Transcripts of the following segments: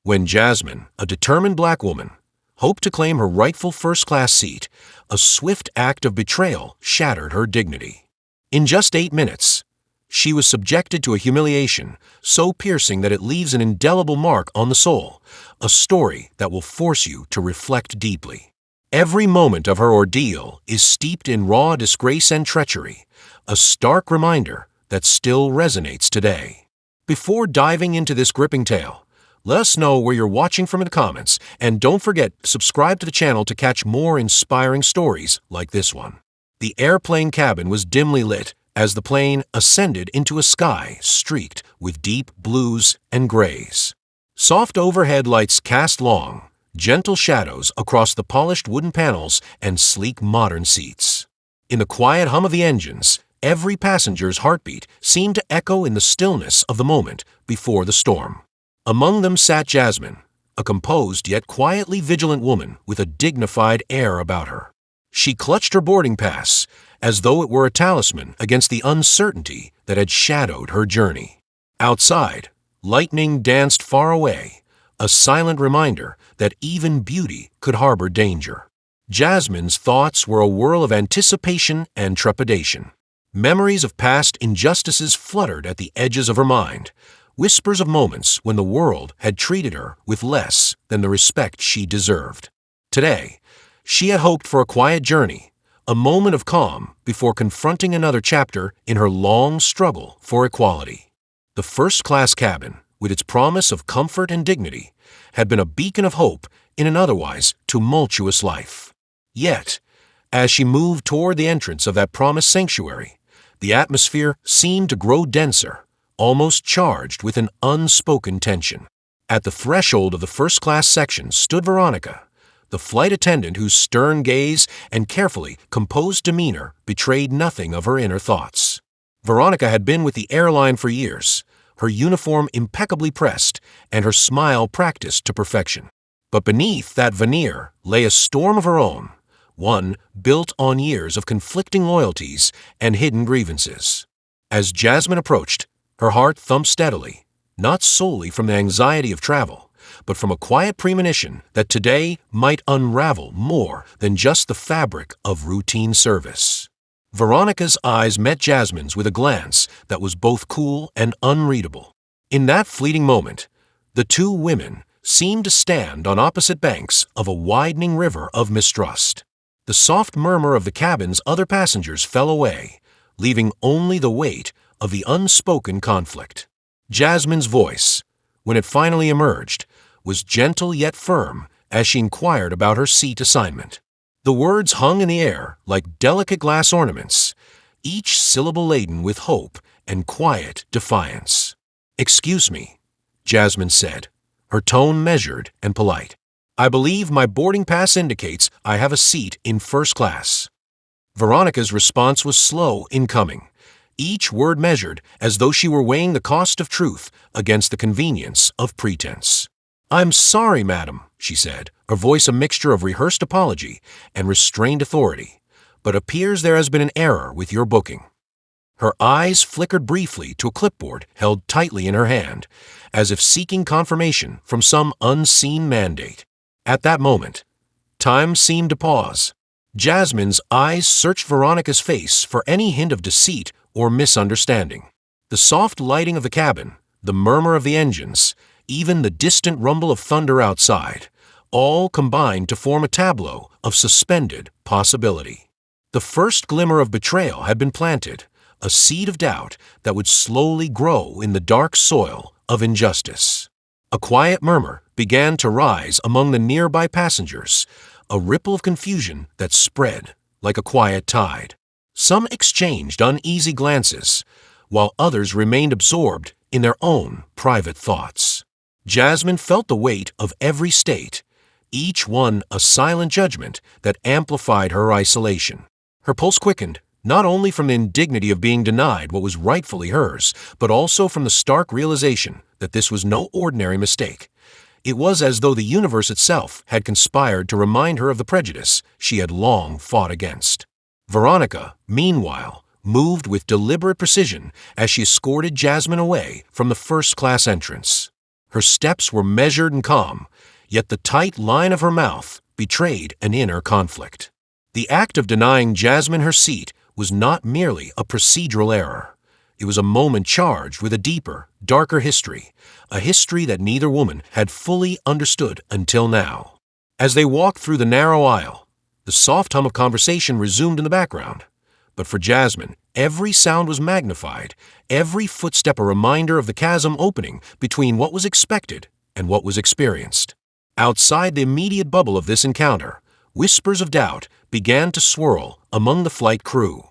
When Jasmine, a determined black woman, hoped to claim her rightful first-class seat, a swift act of betrayal shattered her dignity. In just 8 minutes, she was subjected to a humiliation so piercing that it leaves an indelible mark on the soul, a story that will force you to reflect deeply. Every moment of her ordeal is steeped in raw disgrace and treachery, a stark reminder that still resonates today. Before diving into this gripping tale, let us know where you're watching from in the comments, and don't forget to subscribe to the channel to catch more inspiring stories like this one. The airplane cabin was dimly lit as the plane ascended into a sky streaked with deep blues and grays. Soft overhead lights cast long, gentle shadows across the polished wooden panels and sleek modern seats. In the quiet hum of the engines, every passenger's heartbeat seemed to echo in the stillness of the moment before the storm. Among them sat Jasmine, a composed yet quietly vigilant woman with a dignified air about her. She clutched her boarding pass as though it were a talisman against the uncertainty that had shadowed her journey. Outside, lightning danced far away, a silent reminder that even beauty could harbor danger. Jasmine's thoughts were a whirl of anticipation and trepidation. Memories of past injustices fluttered at the edges of her mind, whispers of moments when the world had treated her with less than the respect she deserved. Today, she had hoped for a quiet journey, a moment of calm before confronting another chapter in her long struggle for equality. The first-class cabin, with its promise of comfort and dignity, had been a beacon of hope in an otherwise tumultuous life. Yet, as she moved toward the entrance of that promised sanctuary, the atmosphere seemed to grow denser, almost charged with an unspoken tension. At the threshold of the first-class section stood Veronica, the flight attendant whose stern gaze and carefully composed demeanor betrayed nothing of her inner thoughts. Veronica had been with the airline for years, her uniform impeccably pressed and her smile practiced to perfection. But beneath that veneer lay a storm of her own, one built on years of conflicting loyalties and hidden grievances. As Jasmine approached, her heart thumped steadily, not solely from the anxiety of travel, but from a quiet premonition that today might unravel more than just the fabric of routine service. Veronica's eyes met Jasmine's with a glance that was both cool and unreadable. In that fleeting moment, the two women seemed to stand on opposite banks of a widening river of mistrust. The soft murmur of the cabin's other passengers fell away, leaving only the weight of the unspoken conflict. Jasmine's voice, when it finally emerged, was gentle yet firm as she inquired about her seat assignment. The words hung in the air like delicate glass ornaments, each syllable laden with hope and quiet defiance. "Excuse me," Jasmine said, her tone measured and polite. "I believe my boarding pass indicates I have a seat in first class." Veronica's response was slow in coming, each word measured as though she were weighing the cost of truth against the convenience of pretense. "I'm sorry, madam," she said, her voice a mixture of rehearsed apology and restrained authority, "but appears there has been an error with your booking." Her eyes flickered briefly to a clipboard held tightly in her hand, as if seeking confirmation from some unseen mandate. At that moment, time seemed to pause. Jasmine's eyes searched Veronica's face for any hint of deceit or misunderstanding. The soft lighting of the cabin, the murmur of the engines, even the distant rumble of thunder outside, all combined to form a tableau of suspended possibility. The first glimmer of betrayal had been planted, a seed of doubt that would slowly grow in the dark soil of injustice. A quiet murmur began to rise among the nearby passengers, a ripple of confusion that spread like a quiet tide. Some exchanged uneasy glances, while others remained absorbed in their own private thoughts. Jasmine felt the weight of every state, each one a silent judgment that amplified her isolation. Her pulse quickened, not only from the indignity of being denied what was rightfully hers, but also from the stark realization that this was no ordinary mistake. It was as though the universe itself had conspired to remind her of the prejudice she had long fought against. Veronica, meanwhile, moved with deliberate precision as she escorted Jasmine away from the first-class entrance. Her steps were measured and calm, yet the tight line of her mouth betrayed an inner conflict. The act of denying Jasmine her seat was not merely a procedural error. It was a moment charged with a deeper, darker history, a history that neither woman had fully understood until now. As they walked through the narrow aisle, the soft hum of conversation resumed in the background. But for Jasmine, every sound was magnified, every footstep a reminder of the chasm opening between what was expected and what was experienced. Outside the immediate bubble of this encounter, whispers of doubt began to swirl among the flight crew.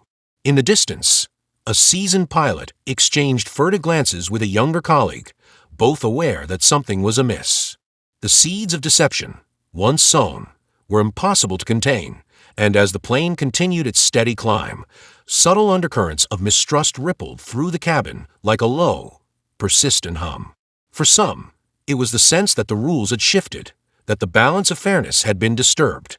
In the distance, a seasoned pilot exchanged furtive glances with a younger colleague, both aware that something was amiss. The seeds of deception, once sown, were impossible to contain, and as the plane continued its steady climb, subtle undercurrents of mistrust rippled through the cabin like a low, persistent hum. For some, it was the sense that the rules had shifted, that the balance of fairness had been disturbed.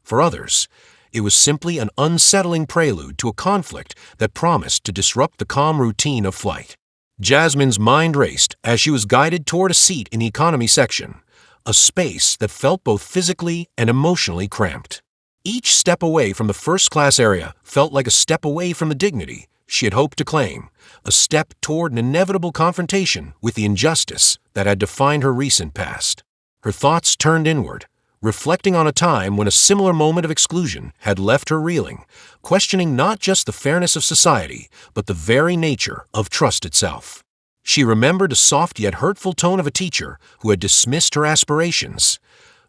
For others, it was simply an unsettling prelude to a conflict that promised to disrupt the calm routine of flight. Jasmine's mind raced as she was guided toward a seat in the economy section, a space that felt both physically and emotionally cramped. Each step away from the first-class area felt like a step away from the dignity she had hoped to claim, a step toward an inevitable confrontation with the injustice that had defined her recent past. Her thoughts turned inward, reflecting on a time when a similar moment of exclusion had left her reeling, questioning not just the fairness of society, but the very nature of trust itself. She remembered the soft yet hurtful tone of a teacher who had dismissed her aspirations,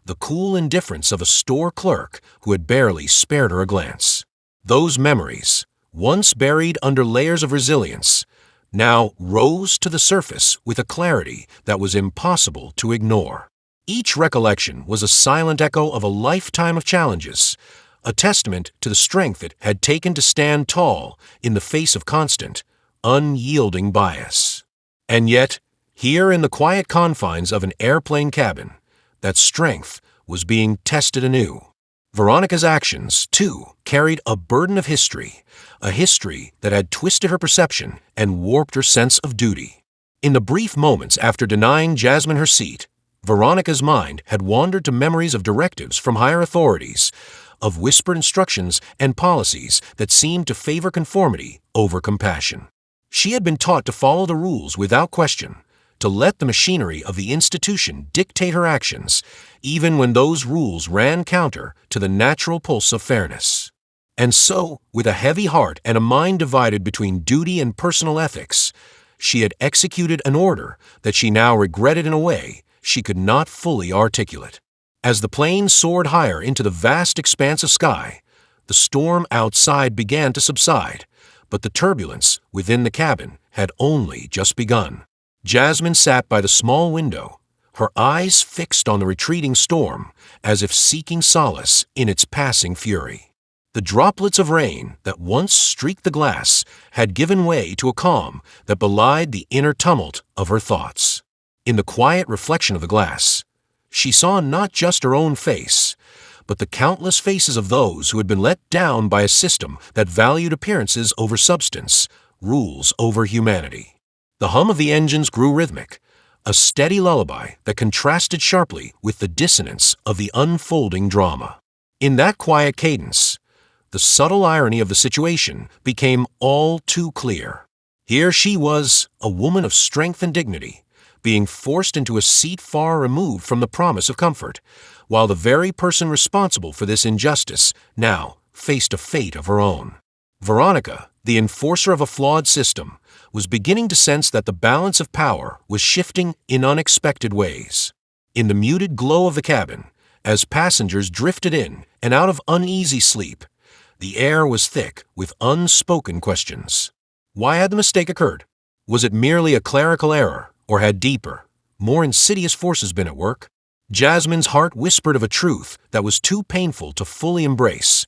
the cool indifference of a store clerk who had barely spared her a glance. Those memories, once buried under layers of resilience, now rose to the surface with a clarity that was impossible to ignore. Each recollection was a silent echo of a lifetime of challenges, a testament to the strength it had taken to stand tall in the face of constant, unyielding bias. And yet, here in the quiet confines of an airplane cabin, that strength was being tested anew. Veronica's actions, too, carried a burden of history, a history that had twisted her perception and warped her sense of duty. In the brief moments after denying Jasmine her seat, Veronica's mind had wandered to memories of directives from higher authorities, of whispered instructions and policies that seemed to favor conformity over compassion. She had been taught to follow the rules without question, to let the machinery of the institution dictate her actions, even when those rules ran counter to the natural pulse of fairness. And so, with a heavy heart and a mind divided between duty and personal ethics, she had executed an order that she now regretted in a way she could not fully articulate. As the plane soared higher into the vast expanse of sky, the storm outside began to subside, but the turbulence within the cabin had only just begun. Jasmine sat by the small window, her eyes fixed on the retreating storm, as if seeking solace in its passing fury. The droplets of rain that once streaked the glass had given way to a calm that belied the inner tumult of her thoughts. In the quiet reflection of the glass, she saw not just her own face, but the countless faces of those who had been let down by a system that valued appearances over substance, rules over humanity. The hum of the engines grew rhythmic, a steady lullaby that contrasted sharply with the dissonance of the unfolding drama. In that quiet cadence, the subtle irony of the situation became all too clear. Here she was, a woman of strength and dignity, being forced into a seat far removed from the promise of comfort, while the very person responsible for this injustice now faced a fate of her own. Veronica, the enforcer of a flawed system, was beginning to sense that the balance of power was shifting in unexpected ways. In the muted glow of the cabin, as passengers drifted in and out of uneasy sleep, the air was thick with unspoken questions. Why had the mistake occurred? Was it merely a clerical error, or had deeper, more insidious forces been at work? Jasmine's heart whispered of a truth that was too painful to fully embrace,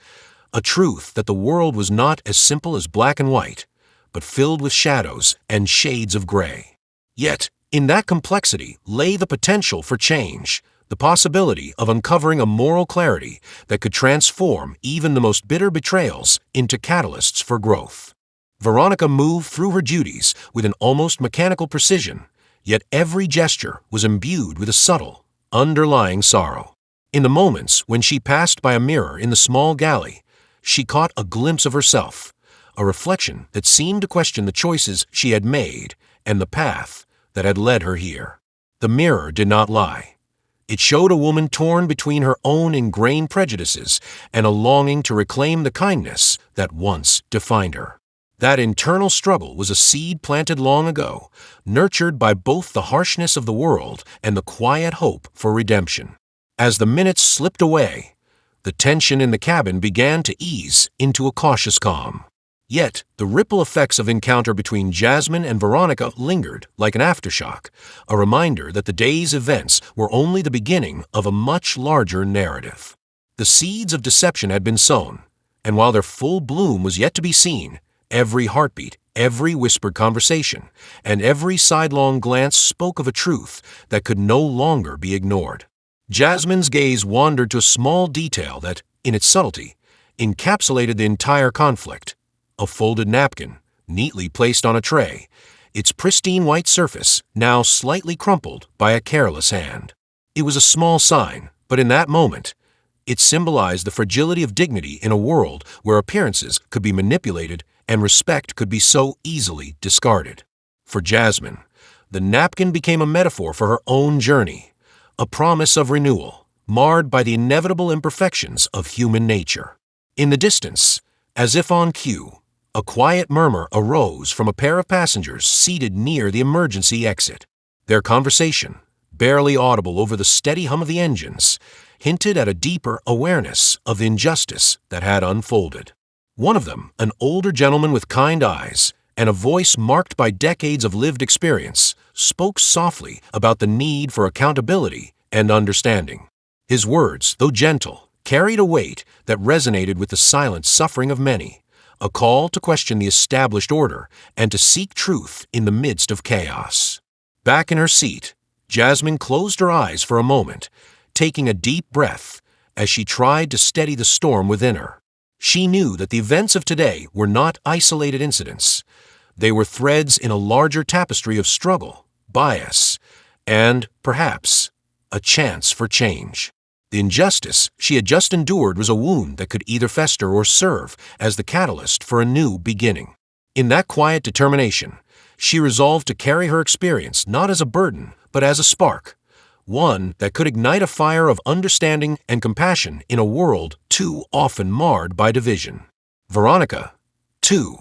a truth that the world was not as simple as black and white, but filled with shadows and shades of gray. Yet, in that complexity lay the potential for change, the possibility of uncovering a moral clarity that could transform even the most bitter betrayals into catalysts for growth. Veronica moved through her duties with an almost mechanical precision, yet every gesture was imbued with a subtle, underlying sorrow. In the moments when she passed by a mirror in the small galley, she caught a glimpse of herself, a reflection that seemed to question the choices she had made and the path that had led her here. The mirror did not lie. It showed a woman torn between her own ingrained prejudices and a longing to reclaim the kindness that once defined her. That internal struggle was a seed planted long ago, nurtured by both the harshness of the world and the quiet hope for redemption. As the minutes slipped away, the tension in the cabin began to ease into a cautious calm. Yet, the ripple effects of encounter between Jasmine and Veronica lingered like an aftershock, a reminder that the day's events were only the beginning of a much larger narrative. The seeds of deception had been sown, and while their full bloom was yet to be seen, every heartbeat, every whispered conversation, and every sidelong glance spoke of a truth that could no longer be ignored. Jasmine's gaze wandered to a small detail that, in its subtlety, encapsulated the entire conflict. A folded napkin, neatly placed on a tray, its pristine white surface now slightly crumpled by a careless hand. It was a small sign, but in that moment, it symbolized the fragility of dignity in a world where appearances could be manipulated and respect could be so easily discarded. For Jasmine, the napkin became a metaphor for her own journey, a promise of renewal, marred by the inevitable imperfections of human nature. In the distance, as if on cue, a quiet murmur arose from a pair of passengers seated near the emergency exit. Their conversation, barely audible over the steady hum of the engines, hinted at a deeper awareness of the injustice that had unfolded. One of them, an older gentleman with kind eyes and a voice marked by decades of lived experience, spoke softly about the need for accountability and understanding. His words, though gentle, carried a weight that resonated with the silent suffering of many, a call to question the established order and to seek truth in the midst of chaos. Back in her seat, Jasmine closed her eyes for a moment, taking a deep breath as she tried to steady the storm within her. She knew that the events of today were not isolated incidents. They were threads in a larger tapestry of struggle, bias, and, perhaps, a chance for change. The injustice she had just endured was a wound that could either fester or serve as the catalyst for a new beginning. In that quiet determination, she resolved to carry her experience not as a burden, but as a spark, one that could ignite a fire of understanding and compassion in a world too often marred by division. Veronica, too,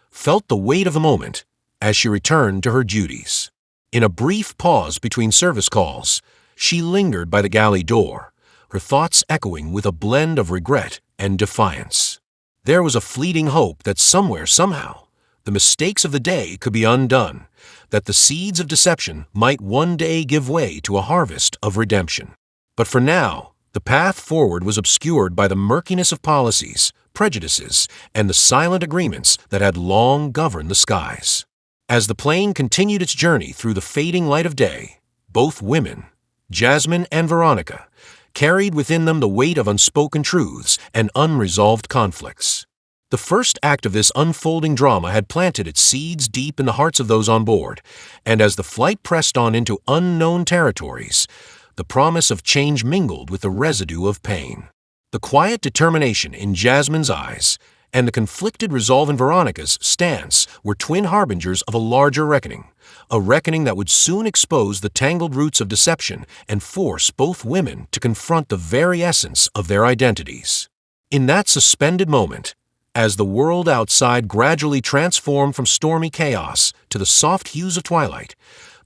felt the weight of the moment as she returned to her duties. In a brief pause between service calls, she lingered by the galley door, her thoughts echoing with a blend of regret and defiance. There was a fleeting hope that somewhere, somehow, the mistakes of the day could be undone, that the seeds of deception might one day give way to a harvest of redemption. But for now, the path forward was obscured by the murkiness of policies, prejudices, and the silent agreements that had long governed the skies. As the plane continued its journey through the fading light of day, both women, Jasmine and Veronica, carried within them the weight of unspoken truths and unresolved conflicts. The first act of this unfolding drama had planted its seeds deep in the hearts of those on board, and as the flight pressed on into unknown territories, the promise of change mingled with the residue of pain. The quiet determination in Jasmine's eyes and the conflicted resolve in Veronica's stance were twin harbingers of a larger reckoning, a reckoning that would soon expose the tangled roots of deception and force both women to confront the very essence of their identities. In that suspended moment, as the world outside gradually transformed from stormy chaos to the soft hues of twilight,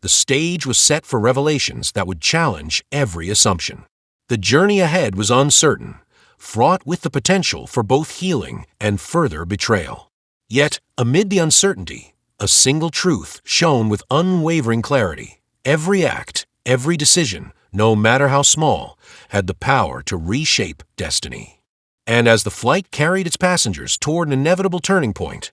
the stage was set for revelations that would challenge every assumption. The journey ahead was uncertain, fraught with the potential for both healing and further betrayal. Yet, amid the uncertainty, a single truth shone with unwavering clarity. Every act, every decision, no matter how small, had the power to reshape destiny. And as the flight carried its passengers toward an inevitable turning point,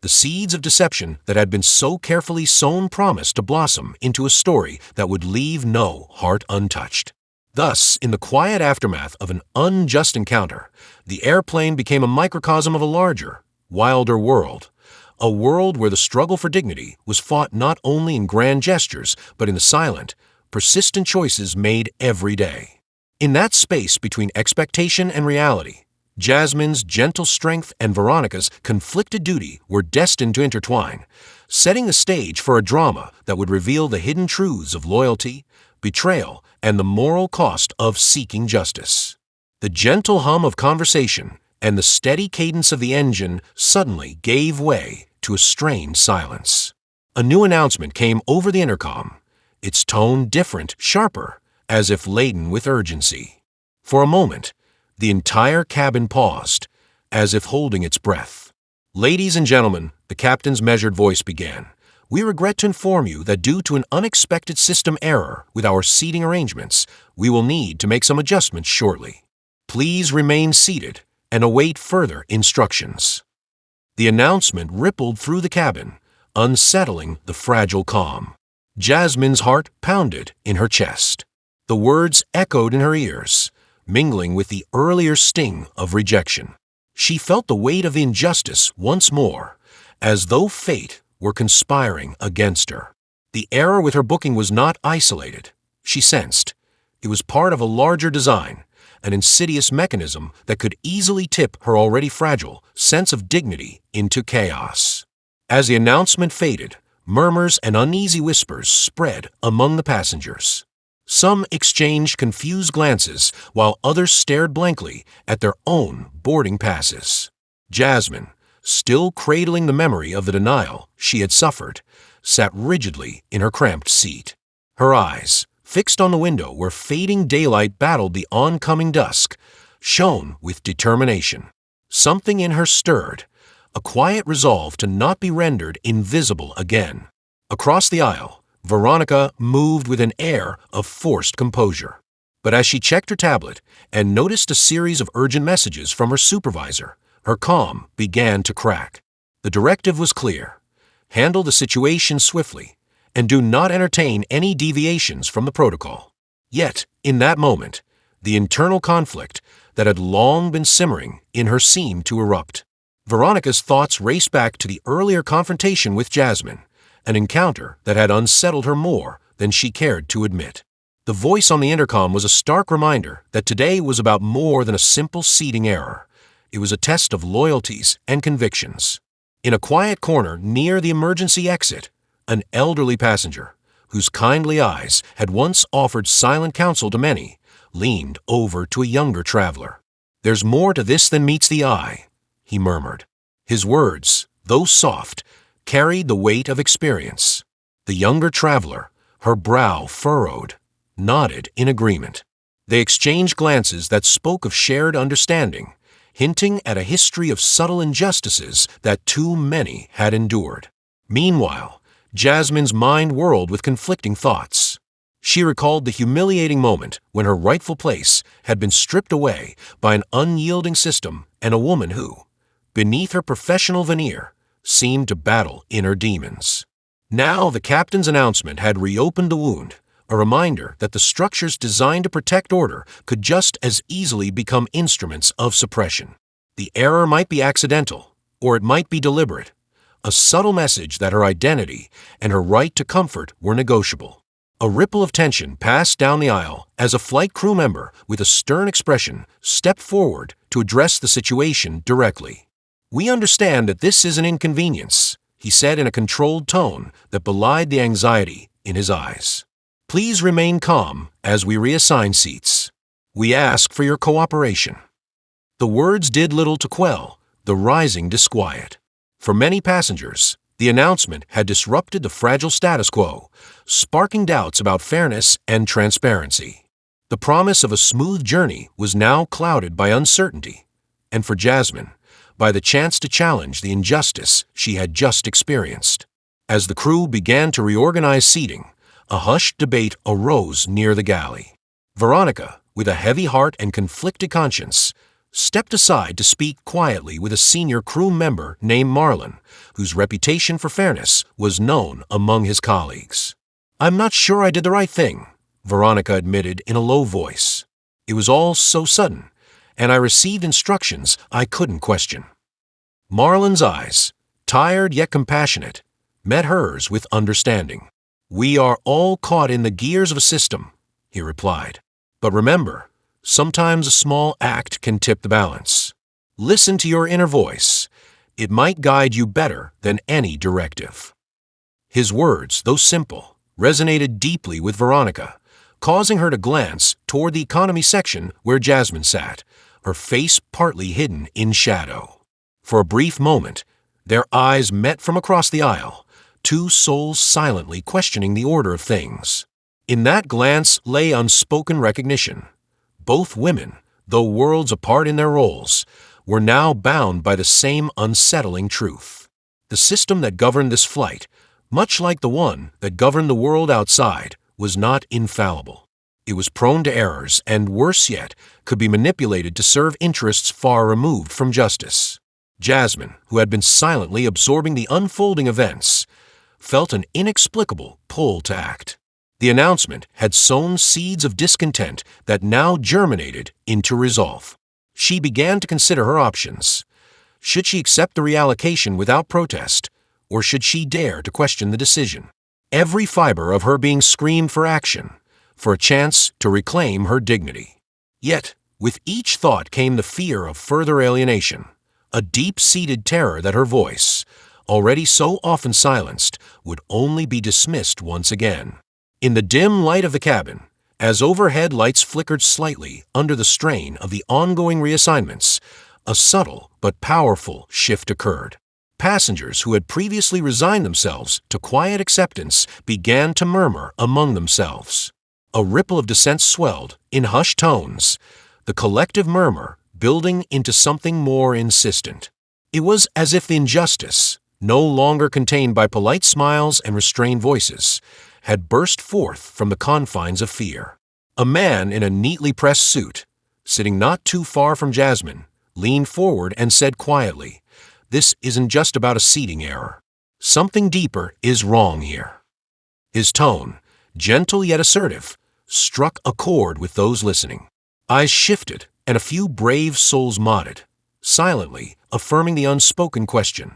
the seeds of deception that had been so carefully sown promised to blossom into a story that would leave no heart untouched. Thus, in the quiet aftermath of an unjust encounter, the airplane became a microcosm of a larger, wilder world, A world where the struggle for dignity was fought not only in grand gestures, but in the silent, persistent choices made every day. In that space between expectation and reality, Jasmine's gentle strength and Veronica's conflicted duty were destined to intertwine, setting the stage for a drama that would reveal the hidden truths of loyalty, betrayal, and the moral cost of seeking justice. The gentle hum of conversation and the steady cadence of the engine suddenly gave way to a strained silence. A new announcement came over the intercom, its tone different, sharper, as if laden with urgency. For a moment, the entire cabin paused, as if holding its breath. "Ladies and gentlemen," the captain's measured voice began, "we regret to inform you that due to an unexpected system error with our seating arrangements, we will need to make some adjustments shortly. Please remain seated and await further instructions." The announcement rippled through the cabin, unsettling the fragile calm. Jasmine's heart pounded in her chest. The words echoed in her ears, mingling with the earlier sting of rejection. She felt the weight of injustice once more, as though fate were conspiring against her. The error with her booking was not isolated, she sensed. It was part of a larger design, an insidious mechanism that could easily tip her already fragile sense of dignity into chaos. As the announcement faded, murmurs and uneasy whispers spread among the passengers. Some exchanged confused glances, while others stared blankly at their own boarding passes. Jasmine, still cradling the memory of the denial she had suffered, sat rigidly in her cramped seat. Her eyes, fixed on the window where fading daylight battled the oncoming dusk, shone with determination. Something in her stirred, a quiet resolve to not be rendered invisible again. Across the aisle, Veronica moved with an air of forced composure. But as she checked her tablet and noticed a series of urgent messages from her supervisor, her calm began to crack. The directive was clear: handle the situation swiftly, and do not entertain any deviations from the protocol. Yet, in that moment, the internal conflict that had long been simmering in her seemed to erupt. Veronica's thoughts raced back to the earlier confrontation with Jasmine, an encounter that had unsettled her more than she cared to admit. The voice on the intercom was a stark reminder that today was about more than a simple seating error. It was a test of loyalties and convictions. In a quiet corner near the emergency exit, an elderly passenger, whose kindly eyes had once offered silent counsel to many, leaned over to a younger traveler. "There's more to this than meets the eye," he murmured. His words, though soft, carried the weight of experience. The younger traveler, her brow furrowed, nodded in agreement. They exchanged glances that spoke of shared understanding, hinting at a history of subtle injustices that too many had endured. Meanwhile, Jasmine's mind whirled with conflicting thoughts. She recalled the humiliating moment when her rightful place had been stripped away by an unyielding system and a woman who, beneath her professional veneer, seemed to battle inner demons. Now the captain's announcement had reopened the wound, a reminder that the structures designed to protect order could just as easily become instruments of suppression. The error might be accidental, or it might be deliberate, a subtle message that her identity and her right to comfort were negotiable. A ripple of tension passed down the aisle as a flight crew member with a stern expression stepped forward to address the situation directly. "We understand that this is an inconvenience," he said in a controlled tone that belied the anxiety in his eyes. "Please remain calm as we reassign seats. We ask for your cooperation." The words did little to quell the rising disquiet. For many passengers, the announcement had disrupted the fragile status quo, sparking doubts about fairness and transparency. The promise of a smooth journey was now clouded by uncertainty, and for Jasmine, by the chance to challenge the injustice she had just experienced. As the crew began to reorganize seating, a hushed debate arose near the galley. Veronica, with a heavy heart and conflicted conscience, stepped aside to speak quietly with a senior crew member named Marlon, whose reputation for fairness was known among his colleagues. "I'm not sure I did the right thing," Veronica admitted in a low voice. "It was all so sudden, and I received instructions I couldn't question." Marlon's eyes, tired yet compassionate, met hers with understanding. "We are all caught in the gears of a system," he replied. "But remember, sometimes a small act can tip the balance. Listen to your inner voice. It might guide you better than any directive." His words, though simple, resonated deeply with Veronica, causing her to glance toward the economy section where Jasmine sat, her face partly hidden in shadow. For a brief moment, their eyes met from across the aisle, two souls silently questioning the order of things. In that glance lay unspoken recognition. Both women, though worlds apart in their roles, were now bound by the same unsettling truth. The system that governed this flight, much like the one that governed the world outside, was not infallible. It was prone to errors and, worse yet, could be manipulated to serve interests far removed from justice. Jasmine, who had been silently absorbing the unfolding events, felt an inexplicable pull to act. The announcement had sown seeds of discontent that now germinated into resolve. She began to consider her options. Should she accept the reallocation without protest, or should she dare to question the decision? Every fiber of her being screamed for action, for a chance to reclaim her dignity. Yet, with each thought came the fear of further alienation, a deep-seated terror that her voice, already so often silenced, would only be dismissed once again. In the dim light of the cabin, as overhead lights flickered slightly under the strain of the ongoing reassignments, a subtle but powerful shift occurred. Passengers who had previously resigned themselves to quiet acceptance began to murmur among themselves. A ripple of dissent swelled, in hushed tones, the collective murmur building into something more insistent. It was as if the injustice, no longer contained by polite smiles and restrained voices, had burst forth from the confines of fear. A man in a neatly pressed suit, sitting not too far from Jasmine, leaned forward and said quietly, "This isn't just about a seating error. Something deeper is wrong here." His tone, gentle yet assertive, struck a chord with those listening. Eyes shifted, and a few brave souls nodded, silently affirming the unspoken question.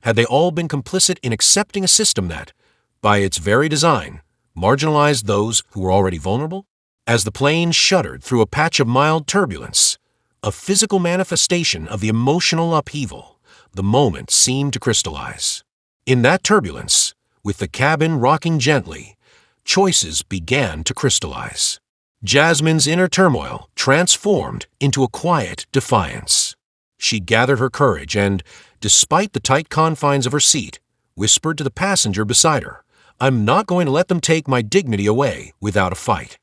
Had they all been complicit in accepting a system that, by its very design, marginalized those who were already vulnerable? As the plane shuddered through a patch of mild turbulence, a physical manifestation of the emotional upheaval, the moment seemed to crystallize. In that turbulence, with the cabin rocking gently, choices began to crystallize. Jasmine's inner turmoil transformed into a quiet defiance. She gathered her courage and, despite the tight confines of her seat, whispered to the passenger beside her, "I'm not going to let them take my dignity away without a fight."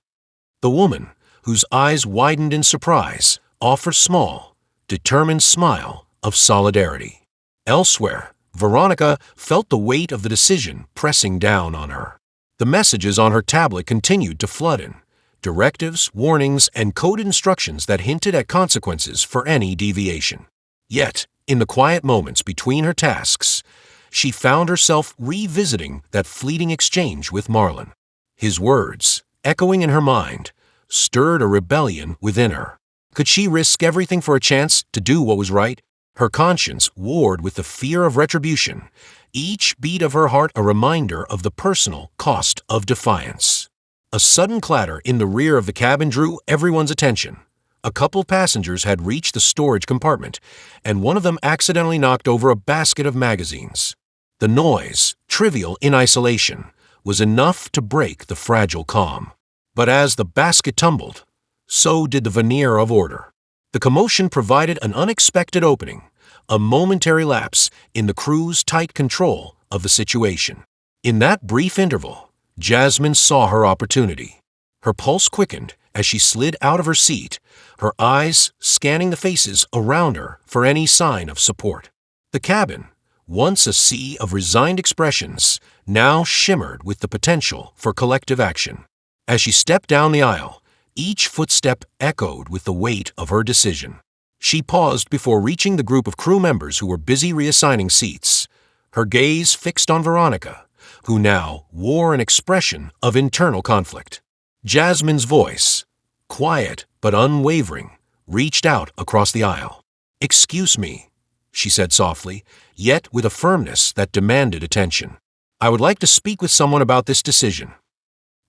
The woman, whose eyes widened in surprise, offered a small, determined smile of solidarity. Elsewhere, Veronica felt the weight of the decision pressing down on her. The messages on her tablet continued to flood in, directives, warnings, and coded instructions that hinted at consequences for any deviation. Yet, in the quiet moments between her tasks, she found herself revisiting that fleeting exchange with Marlon. His words, echoing in her mind, stirred a rebellion within her. Could she risk everything for a chance to do what was right? Her conscience warred with the fear of retribution, each beat of her heart a reminder of the personal cost of defiance. A sudden clatter in the rear of the cabin drew everyone's attention. A couple passengers had reached the storage compartment, and one of them accidentally knocked over a basket of magazines. The noise, trivial in isolation, was enough to break the fragile calm. But as the basket tumbled, so did the veneer of order. The commotion provided an unexpected opening, a momentary lapse in the crew's tight control of the situation. In that brief interval, Jasmine saw her opportunity. Her pulse quickened as she slid out of her seat, her eyes scanning the faces around her for any sign of support. The cabin, once a sea of resigned expressions, now shimmered with the potential for collective action. As she stepped down the aisle, each footstep echoed with the weight of her decision. She paused before reaching the group of crew members who were busy reassigning seats, her gaze fixed on Veronica, who now wore an expression of internal conflict. Jasmine's voice, quiet but unwavering, reached out across the aisle. "Excuse me," she said softly, yet with a firmness that demanded attention. "I would like to speak with someone about this decision."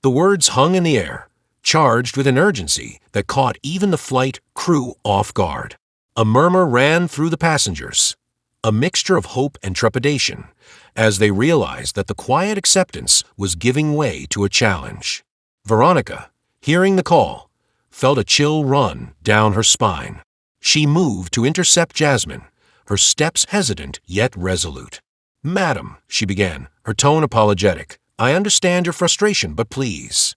The words hung in the air, charged with an urgency that caught even the flight crew off guard. A murmur ran through the passengers, a mixture of hope and trepidation, as they realized that the quiet acceptance was giving way to a challenge. Veronica, hearing the call, felt a chill run down her spine. She moved to intercept Jasmine, her steps hesitant yet resolute. "Madam," she began, her tone apologetic, "I understand your frustration, but please."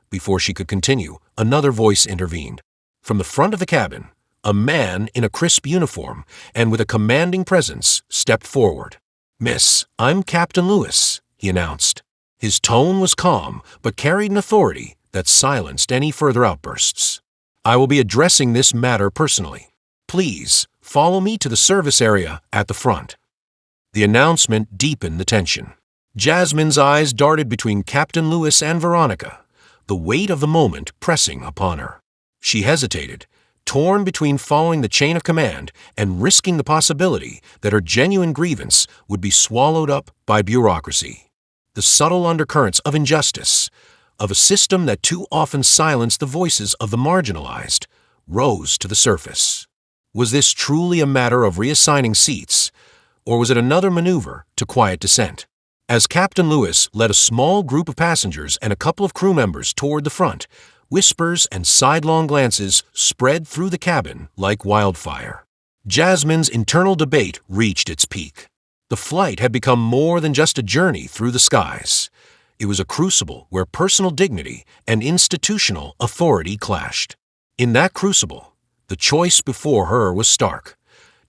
Before she could continue, another voice intervened. From the front of the cabin, a man in a crisp uniform and with a commanding presence stepped forward. "Miss, I'm Captain Lewis," he announced. His tone was calm, but carried an authority that silenced any further outbursts. "I will be addressing this matter personally. Please, follow me to the service area at the front." The announcement deepened the tension. Jasmine's eyes darted between Captain Lewis and Veronica, the weight of the moment pressing upon her. She hesitated, torn between following the chain of command and risking the possibility that her genuine grievance would be swallowed up by bureaucracy. The subtle undercurrents of injustice, of a system that too often silenced the voices of the marginalized, rose to the surface. Was this truly a matter of reassigning seats, or was it another maneuver to quiet dissent? As Captain Lewis led a small group of passengers and a couple of crew members toward the front, whispers and sidelong glances spread through the cabin like wildfire. Jasmine's internal debate reached its peak. The flight had become more than just a journey through the skies. It was a crucible where personal dignity and institutional authority clashed. In that crucible, the choice before her was stark: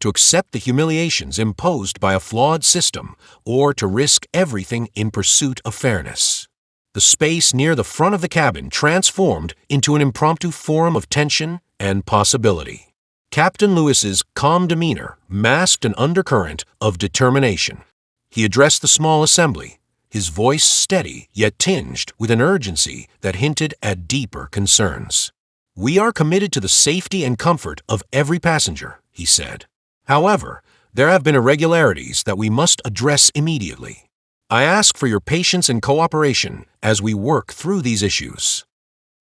to accept the humiliations imposed by a flawed system or to risk everything in pursuit of fairness. The space near the front of the cabin transformed into an impromptu forum of tension and possibility. Captain Lewis's calm demeanor masked an undercurrent of determination. He addressed the small assembly, his voice steady yet tinged with an urgency that hinted at deeper concerns. "We are committed to the safety and comfort of every passenger," he said. "However, there have been irregularities that we must address immediately. I ask for your patience and cooperation as we work through these issues."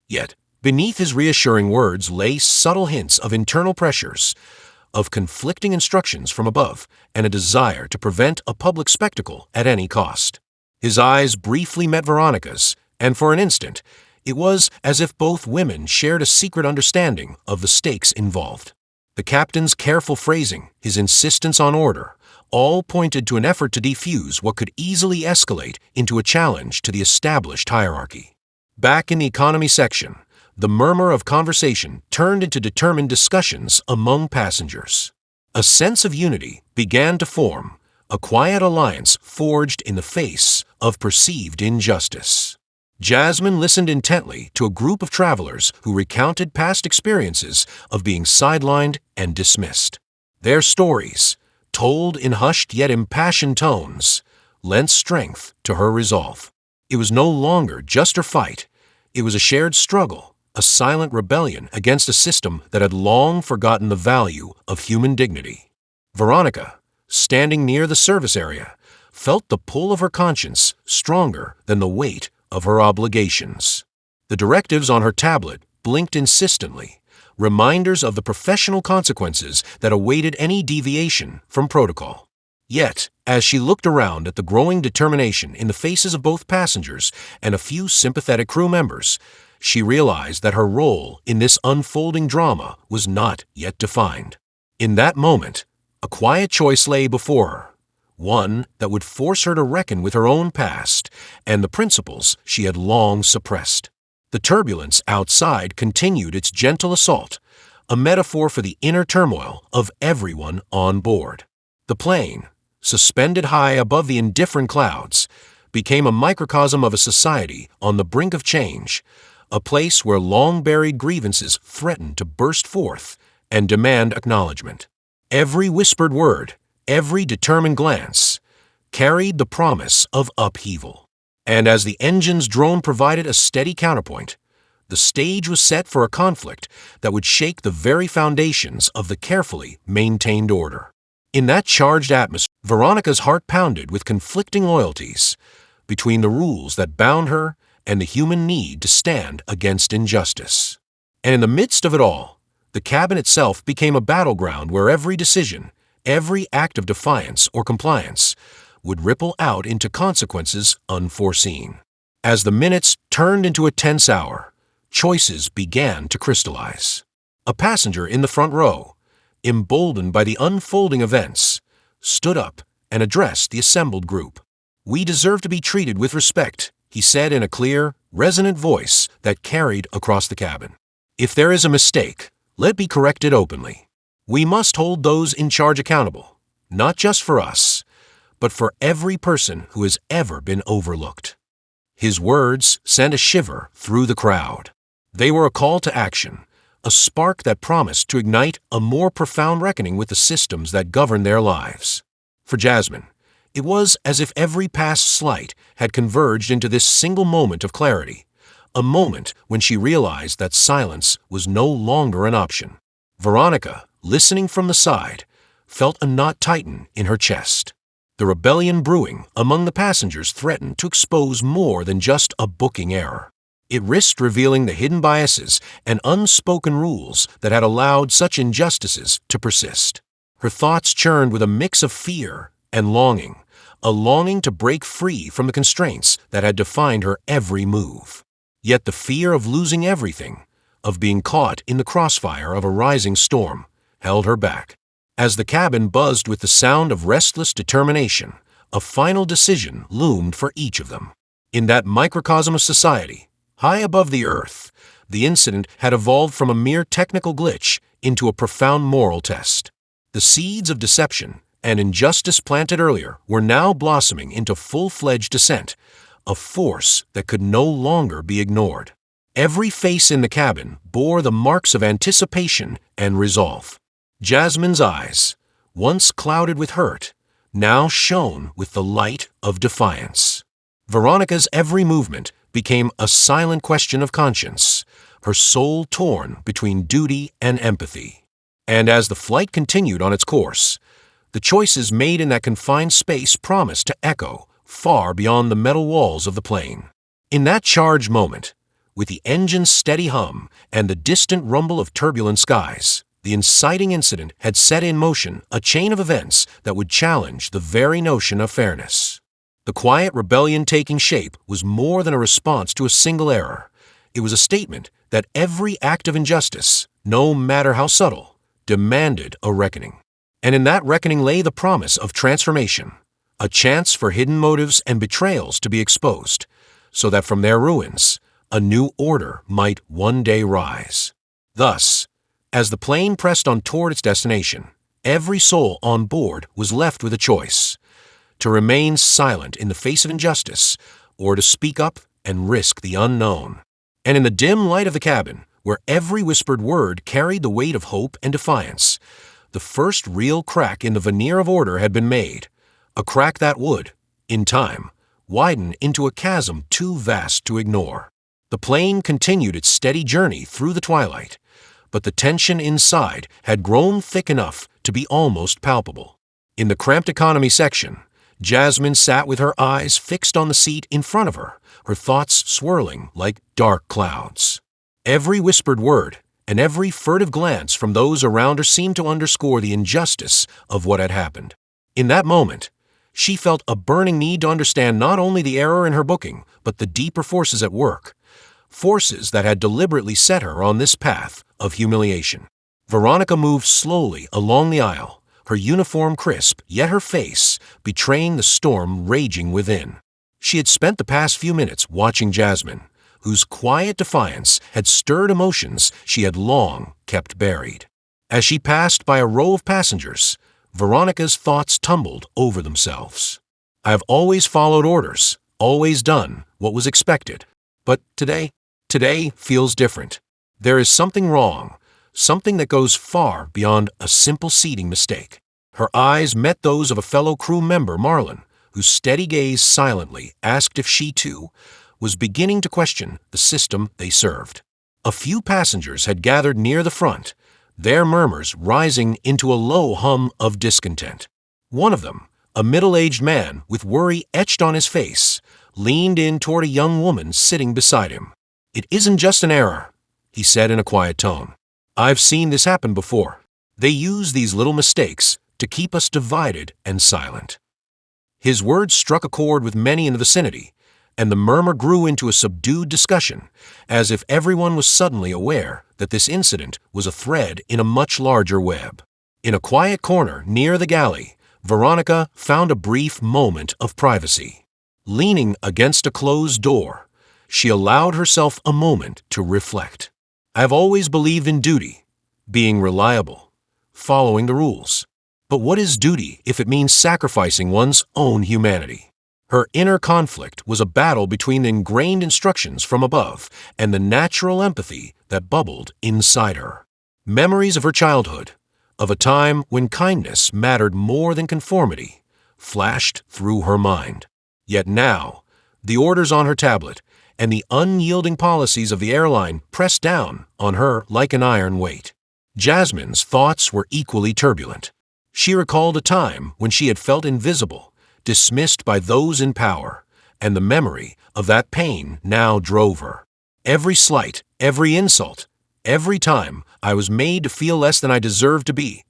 Yet, beneath his reassuring words lay subtle hints of internal pressures, of conflicting instructions from above, and a desire to prevent a public spectacle at any cost. His eyes briefly met Veronica's, and for an instant, it was as if both women shared a secret understanding of the stakes involved. The captain's careful phrasing, his insistence on order, all pointed to an effort to defuse what could easily escalate into a challenge to the established hierarchy. Back in the economy section, the murmur of conversation turned into determined discussions among passengers. A sense of unity began to form, a quiet alliance forged in the face of perceived injustice. Jasmine listened intently to a group of travelers who recounted past experiences of being sidelined and dismissed. Their stories, told in hushed yet impassioned tones, lent strength to her resolve. It was no longer just her fight. It was a shared struggle, a silent rebellion against a system that had long forgotten the value of human dignity. Veronica, standing near the service area, felt the pull of her conscience stronger than the weight of her obligations. The directives on her tablet blinked insistently, reminders of the professional consequences that awaited any deviation from protocol. Yet, as she looked around at the growing determination in the faces of both passengers and a few sympathetic crew members, she realized that her role in this unfolding drama was not yet defined. In that moment, a quiet choice lay before her, one that would force her to reckon with her own past and the principles she had long suppressed. The turbulence outside continued its gentle assault, a metaphor for the inner turmoil of everyone on board. The plane, suspended high above the indifferent clouds, became a microcosm of a society on the brink of change, a place where long-buried grievances threatened to burst forth and demand acknowledgement. Every whispered word, every determined glance, carried the promise of upheaval. And as the engine's drone provided a steady counterpoint, the stage was set for a conflict that would shake the very foundations of the carefully maintained order. In that charged atmosphere, Veronica's heart pounded with conflicting loyalties between the rules that bound her and the human need to stand against injustice. And in the midst of it all, the cabin itself became a battleground where every decision, every act of defiance or compliance, would ripple out into consequences unforeseen. As the minutes turned into a tense hour, choices began to crystallize. A passenger in the front row, emboldened by the unfolding events, stood up and addressed the assembled group. "We deserve to be treated with respect," he said in a clear, resonant voice that carried across the cabin. "If there is a mistake, let it be corrected openly. We must hold those in charge accountable, not just for us, but for every person who has ever been overlooked." His words sent a shiver through the crowd. They were a call to action, a spark that promised to ignite a more profound reckoning with the systems that govern their lives. For Jasmine, it was as if every past slight had converged into this single moment of clarity, a moment when she realized that silence was no longer an option. Veronica, listening from the side, felt a knot tighten in her chest. The rebellion brewing among the passengers threatened to expose more than just a booking error. It risked revealing the hidden biases and unspoken rules that had allowed such injustices to persist. Her thoughts churned with a mix of fear and longing, a longing to break free from the constraints that had defined her every move. Yet the fear of losing everything, of being caught in the crossfire of a rising storm, held her back. As the cabin buzzed with the sound of restless determination, a final decision loomed for each of them. In that microcosm of society, high above the earth, the incident had evolved from a mere technical glitch into a profound moral test. The seeds of deception and injustice planted earlier were now blossoming into full-fledged dissent, a force that could no longer be ignored. Every face in the cabin bore the marks of anticipation and resolve. Jasmine's eyes, once clouded with hurt, now shone with the light of defiance. Veronica's every movement became a silent question of conscience, her soul torn between duty and empathy. And as the flight continued on its course, the choices made in that confined space promised to echo far beyond the metal walls of the plane. In that charged moment, with the engine's steady hum and the distant rumble of turbulent skies, the inciting incident had set in motion a chain of events that would challenge the very notion of fairness. The quiet rebellion taking shape was more than a response to a single error. It was a statement that every act of injustice, no matter how subtle, demanded a reckoning. And in that reckoning lay the promise of transformation, a chance for hidden motives and betrayals to be exposed, so that from their ruins, a new order might one day rise. Thus, as the plane pressed on toward its destination, every soul on board was left with a choice: to remain silent in the face of injustice, or to speak up and risk the unknown. And in the dim light of the cabin, where every whispered word carried the weight of hope and defiance, the first real crack in the veneer of order had been made, a crack that would, in time, widen into a chasm too vast to ignore. The plane continued its steady journey through the twilight, but the tension inside had grown thick enough to be almost palpable. In the cramped economy section, Jasmine sat with her eyes fixed on the seat in front of her, her thoughts swirling like dark clouds. Every whispered word and every furtive glance from those around her seemed to underscore the injustice of what had happened. In that moment, she felt a burning need to understand not only the error in her booking, but the deeper forces at work, forces that had deliberately set her on this path of humiliation. Veronica moved slowly along the aisle, her uniform crisp, yet her face betraying the storm raging within. She had spent the past few minutes watching Jasmine, whose quiet defiance had stirred emotions she had long kept buried. As she passed by a row of passengers, Veronica's thoughts tumbled over themselves. "I have always followed orders, always done what was expected. But today feels different. There is something wrong, something that goes far beyond a simple seating mistake." Her eyes met those of a fellow crew member, Marlon, whose steady gaze silently asked if she, too, was beginning to question the system they served. A few passengers had gathered near the front, their murmurs rising into a low hum of discontent. One of them, a middle-aged man with worry etched on his face, leaned in toward a young woman sitting beside him. "It isn't just an error," he said in a quiet tone. "I've seen this happen before. They use these little mistakes to keep us divided and silent." His words struck a chord with many in the vicinity, and the murmur grew into a subdued discussion, as if everyone was suddenly aware that this incident was a thread in a much larger web. In a quiet corner near the galley, Veronica found a brief moment of privacy. Leaning against a closed door, she allowed herself a moment to reflect. "I've always believed in duty, being reliable, following the rules. But what is duty if it means sacrificing one's own humanity?" Her inner conflict was a battle between the ingrained instructions from above and the natural empathy that bubbled inside her. Memories of her childhood, of a time when kindness mattered more than conformity, flashed through her mind. Yet now, the orders on her tablet and the unyielding policies of the airline pressed down on her like an iron weight. Jasmine's thoughts were equally turbulent. She recalled a time when she had felt invisible, dismissed by those in power, and the memory of that pain now drove her. Every slight, every insult, every time I was made to feel less than I deserved to be,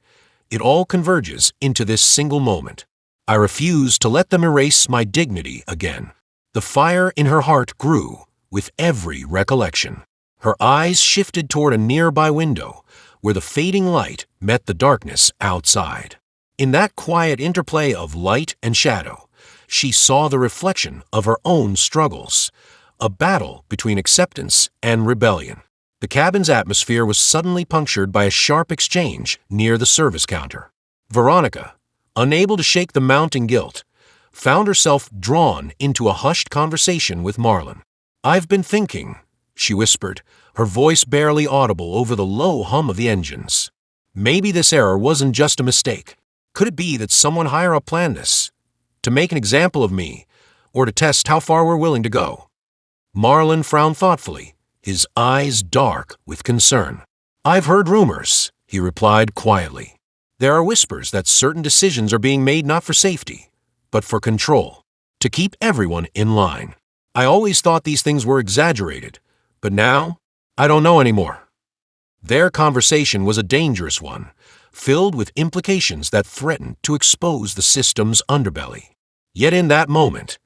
it all converges into this single moment. I refuse to let them erase my dignity again. The fire in her heart grew with every recollection. Her eyes shifted toward a nearby window, where the fading light met the darkness outside. In that quiet interplay of light and shadow, she saw the reflection of her own struggles, a battle between acceptance and rebellion. The cabin's atmosphere was suddenly punctured by a sharp exchange near the service counter. Veronica, unable to shake the mounting guilt, found herself drawn into a hushed conversation with Marlon. "I've been thinking," she whispered, her voice barely audible over the low hum of the engines. "Maybe this error wasn't just a mistake. Could it be that someone higher up planned this? To make an example of me, or to test how far we're willing to go?" Marlon frowned thoughtfully, his eyes dark with concern. "I've heard rumors," he replied quietly. "There are whispers that certain decisions are being made not for safety, but for control, to keep everyone in line. I always thought these things were exaggerated, but now, I don't know anymore." Their conversation was a dangerous one, filled with implications that threatened to expose the system's underbelly. Yet in that moment,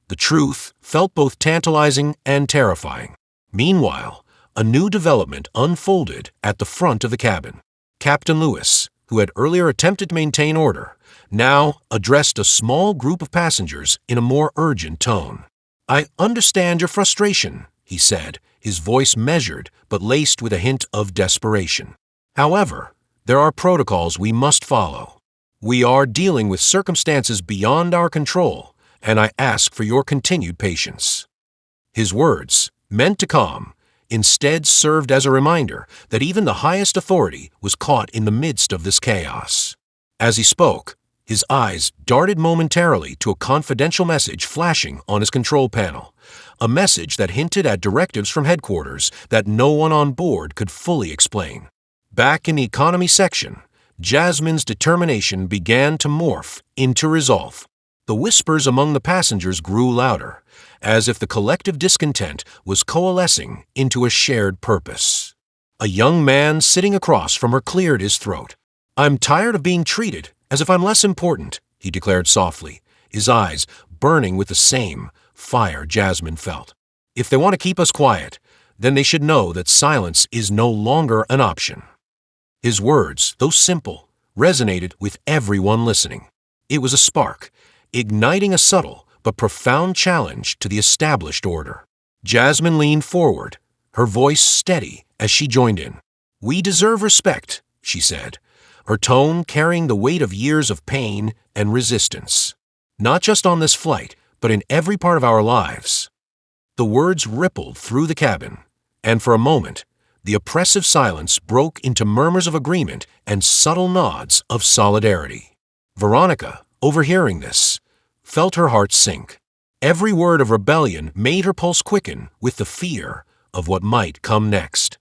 the truth felt both tantalizing and terrifying. Meanwhile, a new development unfolded at the front of the cabin. Captain Lewis, who had earlier attempted to maintain order, now addressed a small group of passengers in a more urgent tone. "I understand your frustration," he said, his voice measured but laced with a hint of desperation. "However, there are protocols we must follow. We are dealing with circumstances beyond our control, and I ask for your continued patience." His words, meant to calm, instead served as a reminder that even the highest authority was caught in the midst of this chaos. As he spoke, his eyes darted momentarily to a confidential message flashing on his control panel, a message that hinted at directives from headquarters that no one on board could fully explain. Back in the economy section, Jasmine's determination began to morph into resolve. The whispers among the passengers grew louder, as if the collective discontent was coalescing into a shared purpose. A young man sitting across from her cleared his throat. "I'm tired of being treated as if I'm less important," he declared softly, his eyes burning with the same fire Jasmine felt. "If they want to keep us quiet, then they should know that silence is no longer an option." His words, though simple, resonated with everyone listening. It was a spark, igniting a subtle but profound challenge to the established order. Jasmine leaned forward, her voice steady as she joined in. "We deserve respect," she said, her tone carrying the weight of years of pain and resistance. "Not just on this flight, but in every part of our lives." The words rippled through the cabin, and for a moment, the oppressive silence broke into murmurs of agreement and subtle nods of solidarity. Veronica, overhearing this, felt her heart sink. Every word of rebellion made her pulse quicken with the fear of what might come next.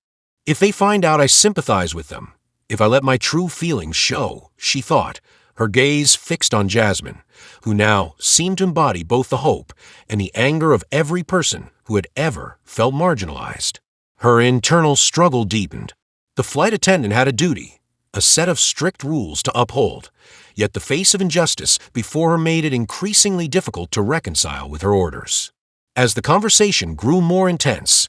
"If they find out I sympathize with them, if I let my true feelings show, she thought, her gaze fixed on Jasmine, who now seemed to embody both the hope and the anger of every person who had ever felt marginalized. Her internal struggle deepened. The flight attendant had a duty, a set of strict rules to uphold, yet the face of injustice before her made it increasingly difficult to reconcile with her orders. As the conversation grew more intense,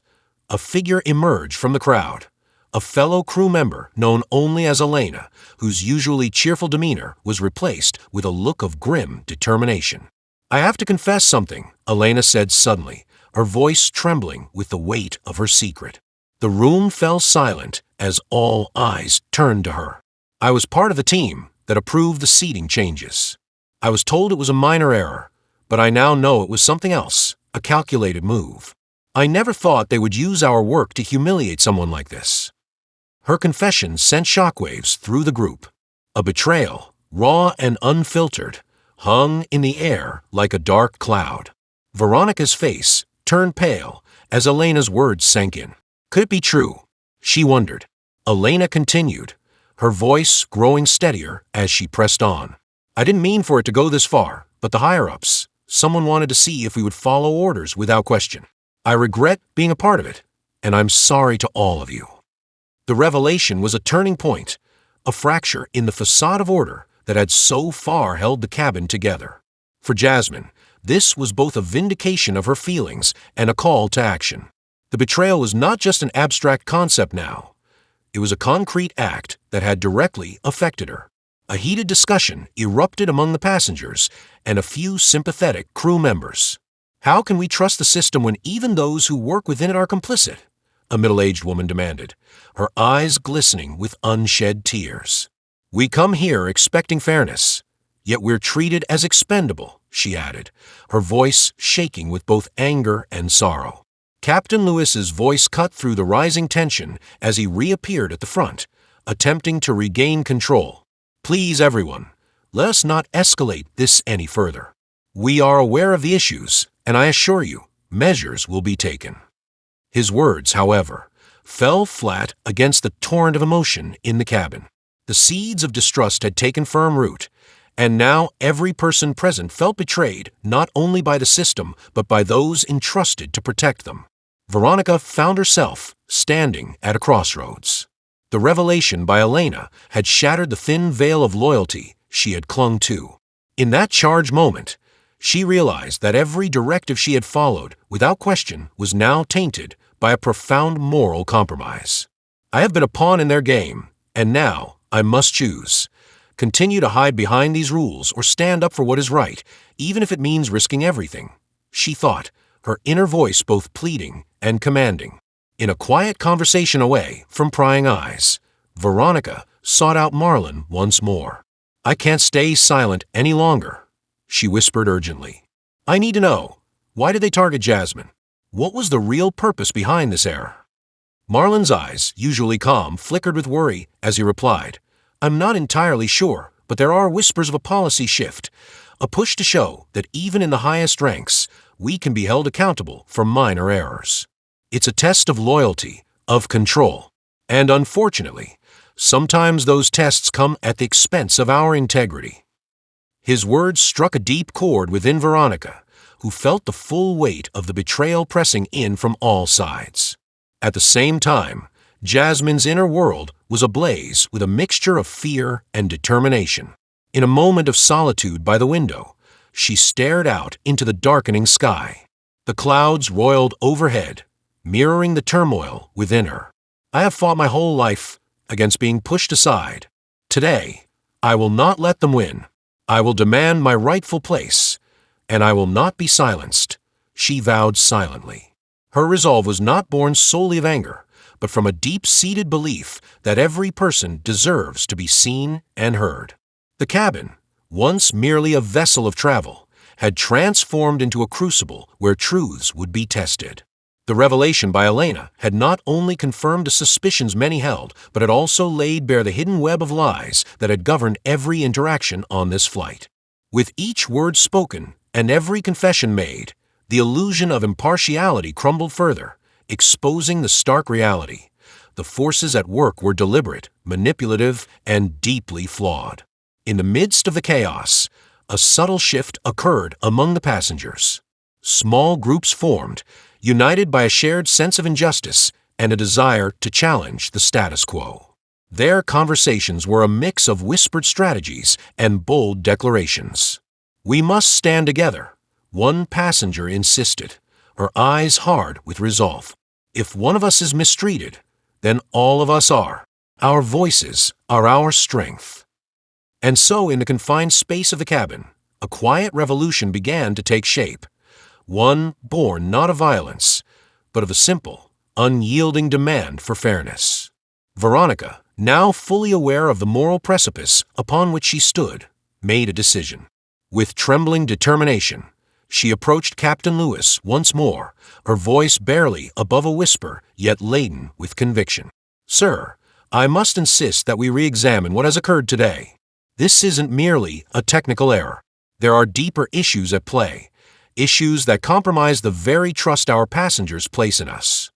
a figure emerged from the crowd, a fellow crew member known only as Elena, whose usually cheerful demeanor was replaced with a look of grim determination. "I have to confess something," Elena said suddenly, her voice trembling with the weight of her secret. The room fell silent as all eyes turned to her. "I was part of the team that approved the seating changes. I was told it was a minor error, but I now know it was something else, a calculated move. I never thought they would use our work to humiliate someone like this." Her confession sent shockwaves through the group. A betrayal, raw and unfiltered, hung in the air like a dark cloud. Veronica's face turned pale as Elena's words sank in. Could it be true? She wondered. Elena continued, her voice growing steadier as she pressed on. "I didn't mean for it to go this far, but the higher-ups, someone wanted to see if we would follow orders without question. I regret being a part of it, and I'm sorry to all of you." The revelation was a turning point, a fracture in the facade of order that had so far held the cabin together. For Jasmine, this was both a vindication of her feelings and a call to action. The betrayal was not just an abstract concept now. It was a concrete act that had directly affected her. A heated discussion erupted among the passengers and a few sympathetic crew members. "How can we trust the system when even those who work within it are complicit?" a middle-aged woman demanded, her eyes glistening with unshed tears. "We come here expecting fairness, yet we're treated as expendable," she added, her voice shaking with both anger and sorrow. Captain Lewis's voice cut through the rising tension as he reappeared at the front, attempting to regain control. "Please, everyone, let us not escalate this any further. We are aware of the issues, and I assure you, measures will be taken." His words, however, fell flat against the torrent of emotion in the cabin. The seeds of distrust had taken firm root, and now every person present felt betrayed not only by the system but by those entrusted to protect them. Veronica found herself standing at a crossroads. The revelation by Elena had shattered the thin veil of loyalty she had clung to. In that charged moment, she realized that every directive she had followed, without question, was now tainted by a profound moral compromise. "I have been a pawn in their game, and now I must choose. Continue to hide behind these rules or stand up for what is right, even if it means risking everything," she thought, her inner voice both pleading and commanding. In a quiet conversation away from prying eyes, Veronica sought out Marlon once more. "I can't stay silent any longer," she whispered urgently. "I need to know, why did they target Jasmine? What was the real purpose behind this error?" Marlon's eyes, usually calm, flickered with worry as he replied, "I'm not entirely sure, but there are whispers of a policy shift, a push to show that even in the highest ranks, we can be held accountable for minor errors. It's a test of loyalty, of control, and unfortunately, sometimes those tests come at the expense of our integrity." His words struck a deep chord within Veronica, who felt the full weight of the betrayal pressing in from all sides. At the same time, Jasmine's inner world was ablaze with a mixture of fear and determination. In a moment of solitude by the window, she stared out into the darkening sky. The clouds roiled overhead, mirroring the turmoil within her. "I have fought my whole life against being pushed aside. Today, I will not let them win. I will demand my rightful place, and I will not be silenced," she vowed silently. Her resolve was not born solely of anger, but from a deep-seated belief that every person deserves to be seen and heard. The cabin, once merely a vessel of travel, had transformed into a crucible where truths would be tested. The revelation by Elena had not only confirmed the suspicions many held, but had also laid bare the hidden web of lies that had governed every interaction on this flight. With each word spoken and every confession made, the illusion of impartiality crumbled further, exposing the stark reality. the forces at work were deliberate, manipulative, and deeply flawed. In the midst of the chaos, a subtle shift occurred among the passengers. Small groups formed, united by a shared sense of injustice and a desire to challenge the status quo. Their conversations were a mix of whispered strategies and bold declarations. "We must stand together," one passenger insisted, her eyes hard with resolve. "If one of us is mistreated, then all of us are. Our voices are our strength." And so, in the confined space of the cabin, a quiet revolution began to take shape, one born not of violence, but of a simple, unyielding demand for fairness. Veronica, now fully aware of the moral precipice upon which she stood, made a decision. With trembling determination, she approached Captain Lewis once more, her voice barely above a whisper, yet laden with conviction. "Sir, I must insist that we re-examine what has occurred today. This isn't merely a technical error. There are deeper issues at play, issues that compromise the very trust our passengers place in us."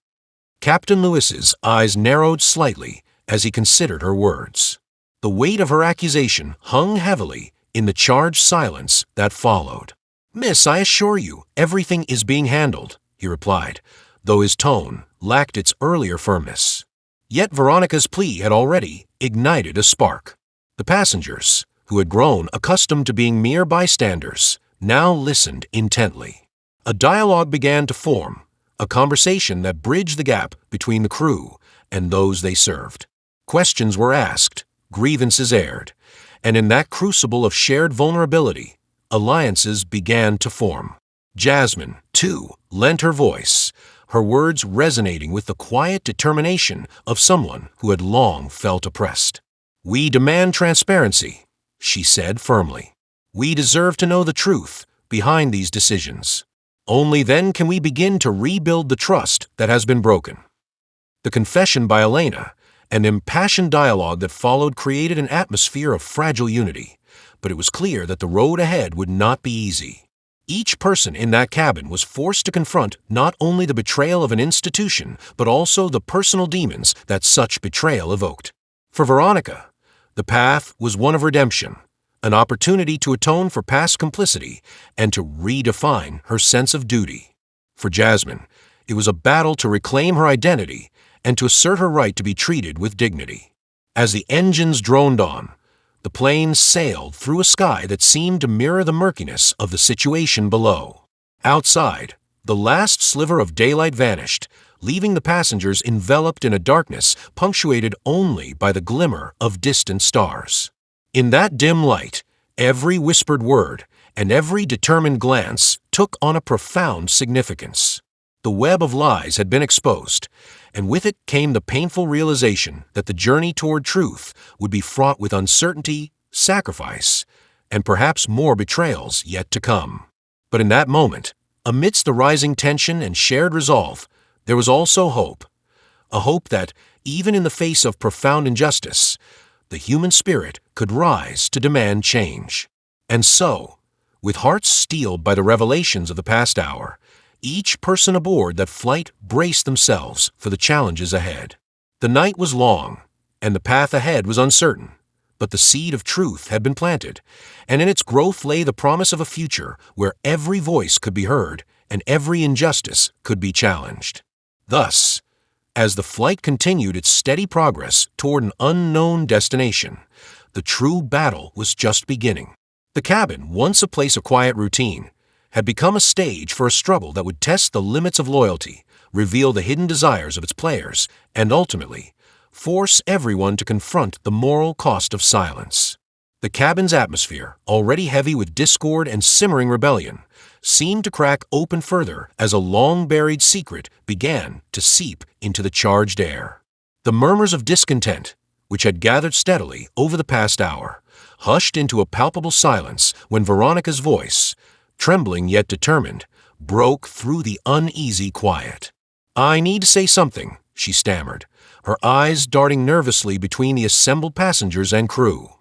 Captain Lewis's eyes narrowed slightly as he considered her words. The weight of her accusation hung heavily in the charged silence that followed. "Miss, I assure you, everything is being handled," he replied, though his tone lacked its earlier firmness. Yet Veronica's plea had already ignited a spark. The passengers, who had grown accustomed to being mere bystanders, now listened intently. A dialogue began to form, a conversation that bridged the gap between the crew and those they served. Questions were asked, grievances aired, and in that crucible of shared vulnerability, alliances began to form. Jasmine, too, lent her voice, her words resonating with the quiet determination of someone who had long felt oppressed. "We demand transparency," she said firmly. "We deserve to know the truth behind these decisions. Only then can we begin to rebuild the trust that has been broken." The confession by Elena, an impassioned dialogue that followed, created an atmosphere of fragile unity, but it was clear that the road ahead would not be easy. Each person in that cabin was forced to confront not only the betrayal of an institution, but also the personal demons that such betrayal evoked. For Veronica, the path was one of redemption, an opportunity to atone for past complicity and to redefine her sense of duty. For Jasmine, it was a battle to reclaim her identity and to assert her right to be treated with dignity. As the engines droned on, the plane sailed through a sky that seemed to mirror the murkiness of the situation below. Outside, the last sliver of daylight vanished, leaving the passengers enveloped in a darkness punctuated only by the glimmer of distant stars. In that dim light, every whispered word and every determined glance took on a profound significance. The web of lies had been exposed, and with it came the painful realization that the journey toward truth would be fraught with uncertainty, sacrifice, and perhaps more betrayals yet to come. But in that moment, amidst the rising tension and shared resolve, there was also hope. A hope that, even in the face of profound injustice, the human spirit could rise to demand change. And so, with hearts steeled by the revelations of the past hour, each person aboard that flight braced themselves for the challenges ahead. The night was long, and the path ahead was uncertain, but the seed of truth had been planted, and in its growth lay the promise of a future where every voice could be heard and every injustice could be challenged. Thus, as the flight continued its steady progress toward an unknown destination, the true battle was just beginning. The cabin, once a place of quiet routine, had become a stage for a struggle that would test the limits of loyalty, reveal the hidden desires of its players, and ultimately force everyone to confront the moral cost of silence. The cabin's atmosphere, already heavy with discord and simmering rebellion, seemed to crack open further as a long-buried secret began to seep into the charged air. The murmurs of discontent, which had gathered steadily over the past hour, hushed into a palpable silence when Veronica's voice, trembling yet determined, broke through the uneasy quiet. "I need to say something," she stammered, her eyes darting nervously between the assembled passengers and crew.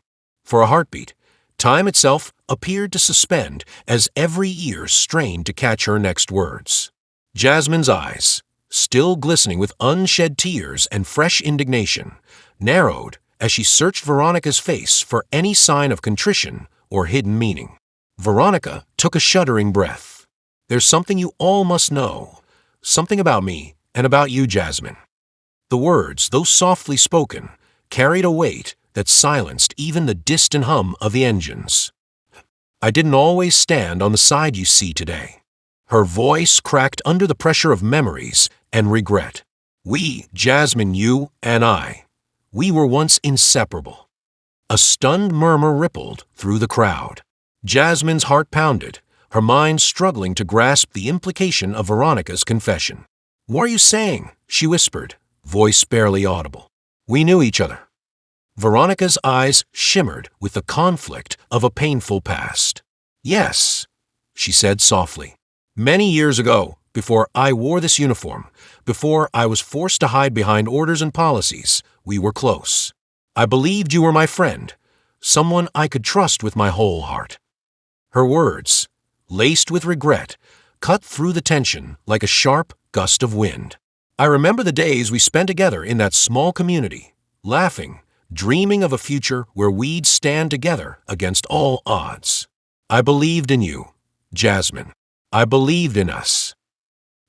For a heartbeat, time itself appeared to suspend as every ear strained to catch her next words. Jasmine's eyes, still glistening with unshed tears and fresh indignation, narrowed as she searched Veronica's face for any sign of contrition or hidden meaning. Veronica took a shuddering breath. "There's something you all must know. Something about me and about you, Jasmine." The words, though softly spoken, carried a weight that silenced even the distant hum of the engines. "I didn't always stand on the side you see today." Her voice cracked under the pressure of memories and regret. "We, Jasmine, you and I, we were once inseparable." A stunned murmur rippled through the crowd. Jasmine's heart pounded, her mind struggling to grasp the implication of Veronica's confession. "What are you saying?" she whispered, voice barely audible. "We knew each other." Veronica's eyes shimmered with the conflict of a painful past. "Yes," she said softly. "Many years ago, before I wore this uniform, before I was forced to hide behind orders and policies, we were close. I believed you were my friend, someone I could trust with my whole heart." Her words, laced with regret, cut through the tension like a sharp gust of wind. "I remember the days we spent together in that small community, laughing, dreaming of a future where we'd stand together against all odds. I believed in you, Jasmine. I believed in us."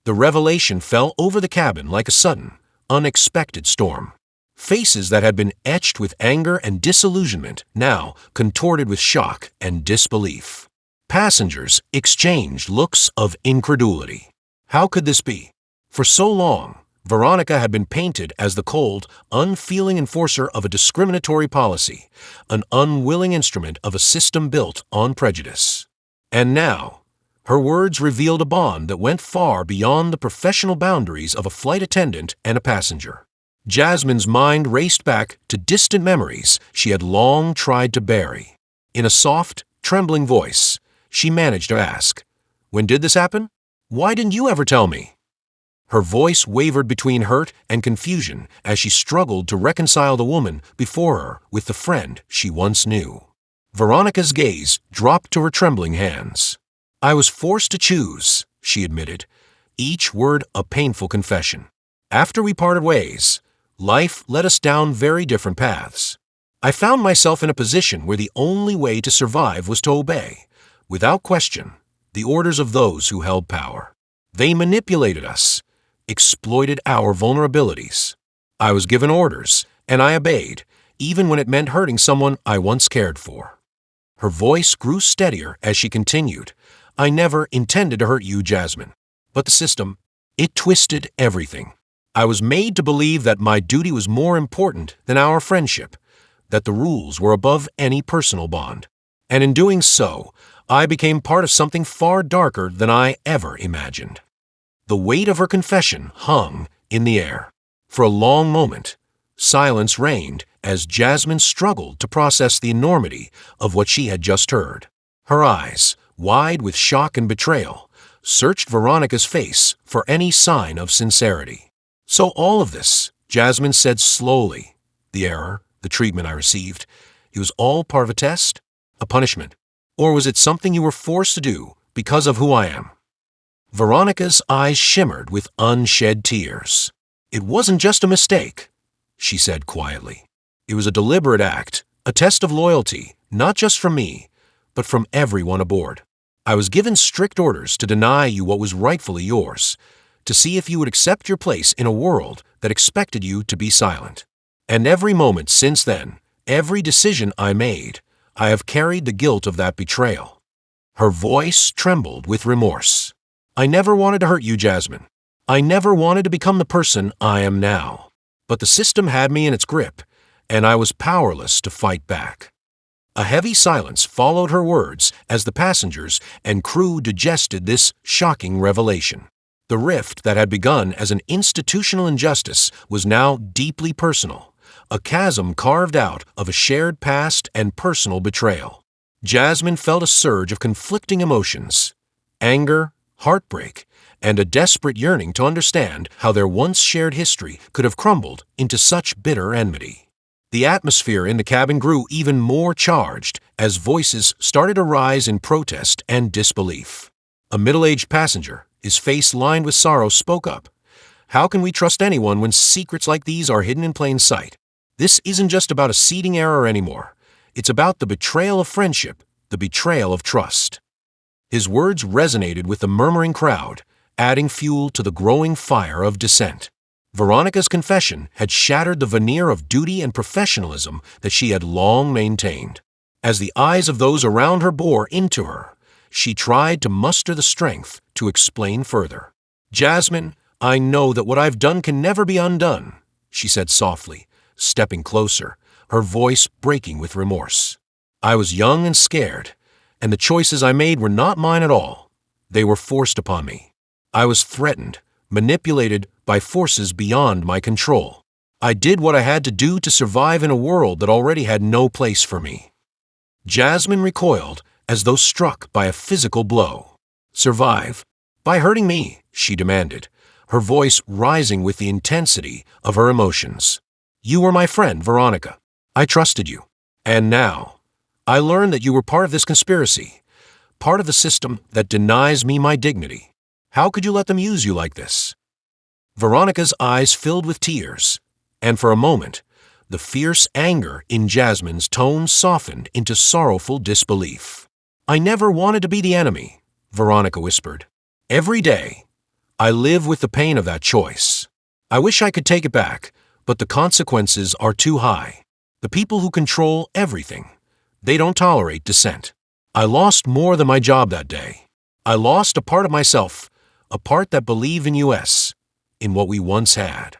The revelation fell over the cabin like a sudden, unexpected storm. Faces that had been etched with anger and disillusionment now contorted with shock and disbelief. Passengers exchanged looks of incredulity. How could this be? For so long, Veronica had been painted as the cold, unfeeling enforcer of a discriminatory policy, an unwilling instrument of a system built on prejudice. And now, her words revealed a bond that went far beyond the professional boundaries of a flight attendant and a passenger. Jasmine's mind raced back to distant memories she had long tried to bury. In a soft, trembling voice, she managed to ask, "When did this happen? Why didn't you ever tell me?" Her voice wavered between hurt and confusion as she struggled to reconcile the woman before her with the friend she once knew. Veronica's gaze dropped to her trembling hands. "I was forced to choose," she admitted, each word a painful confession. "After we parted ways, life led us down very different paths. I found myself in a position where the only way to survive was to obey, without question, the orders of those who held power. They manipulated us, exploited our vulnerabilities. I was given orders, and I obeyed, even when it meant hurting someone I once cared for." Her voice grew steadier as she continued, "I never intended to hurt you, Jasmine. But the system, it twisted everything. I was made to believe that my duty was more important than our friendship, that the rules were above any personal bond. And in doing so, I became part of something far darker than I ever imagined." The weight of her confession hung in the air. For a long moment, silence reigned as Jasmine struggled to process the enormity of what she had just heard. Her eyes, wide with shock and betrayal, searched Veronica's face for any sign of sincerity. "So all of this," Jasmine said slowly, "the error, the treatment I received, it was all part of a test? A punishment? Or was it something you were forced to do because of who I am?" Veronica's eyes shimmered with unshed tears. "It wasn't just a mistake," she said quietly. "It was a deliberate act, a test of loyalty, not just from me, but from everyone aboard. I was given strict orders to deny you what was rightfully yours, to see if you would accept your place in a world that expected you to be silent. And every moment since then, every decision I made, I have carried the guilt of that betrayal." Her voice trembled with remorse. "I never wanted to hurt you, Jasmine. I never wanted to become the person I am now. But the system had me in its grip, and I was powerless to fight back." A heavy silence followed her words as the passengers and crew digested this shocking revelation. The rift that had begun as an institutional injustice was now deeply personal, a chasm carved out of a shared past and personal betrayal. Jasmine felt a surge of conflicting emotions: anger, heartbreak, and a desperate yearning to understand how their once shared history could have crumbled into such bitter enmity. The atmosphere in the cabin grew even more charged as voices started to rise in protest and disbelief. A middle-aged passenger, his face lined with sorrow, spoke up. How can we trust anyone when secrets like these are hidden in plain sight? This isn't just about a seating error anymore. It's about the betrayal of friendship, the betrayal of trust. His words resonated with the murmuring crowd, adding fuel to the growing fire of dissent. Veronica's confession had shattered the veneer of duty and professionalism that she had long maintained. As the eyes of those around her bore into her, she tried to muster the strength to explain further. "Jasmine, I know that what I've done can never be undone," she said softly, stepping closer, her voice breaking with remorse. "I was young and scared, and the choices I made were not mine at all. They were forced upon me. I was threatened, manipulated by forces beyond my control. I did what I had to do to survive in a world that already had no place for me." Jasmine recoiled as though struck by a physical blow. "Survive? By hurting me," she demanded, her voice rising with the intensity of her emotions. "You were my friend, Veronica. I trusted you. And now, I learned that you were part of this conspiracy, part of the system that denies me my dignity. How could you let them use you like this?" Veronica's eyes filled with tears, and for a moment, the fierce anger in Jasmine's tone softened into sorrowful disbelief. "I never wanted to be the enemy," Veronica whispered. "Every day, I live with the pain of that choice. I wish I could take it back, but the consequences are too high. The people who control everything, they don't tolerate dissent. I lost more than my job that day. I lost a part of myself, a part that believed in us, in what we once had."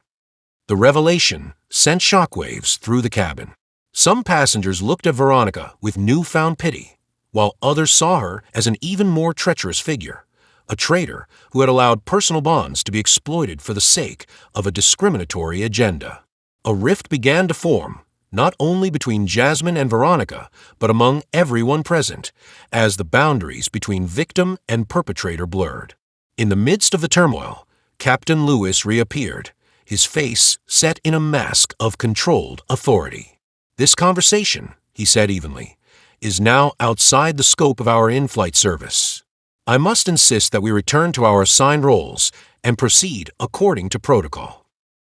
The revelation sent shockwaves through the cabin. Some passengers looked at Veronica with newfound pity, while others saw her as an even more treacherous figure, a traitor who had allowed personal bonds to be exploited for the sake of a discriminatory agenda. A rift began to form, not only between Jasmine and Veronica, but among everyone present, as the boundaries between victim and perpetrator blurred. In the midst of the turmoil, Captain Lewis reappeared, his face set in a mask of controlled authority. "This conversation," he said evenly, "is now outside the scope of our in-flight service. I must insist that we return to our assigned roles and proceed according to protocol."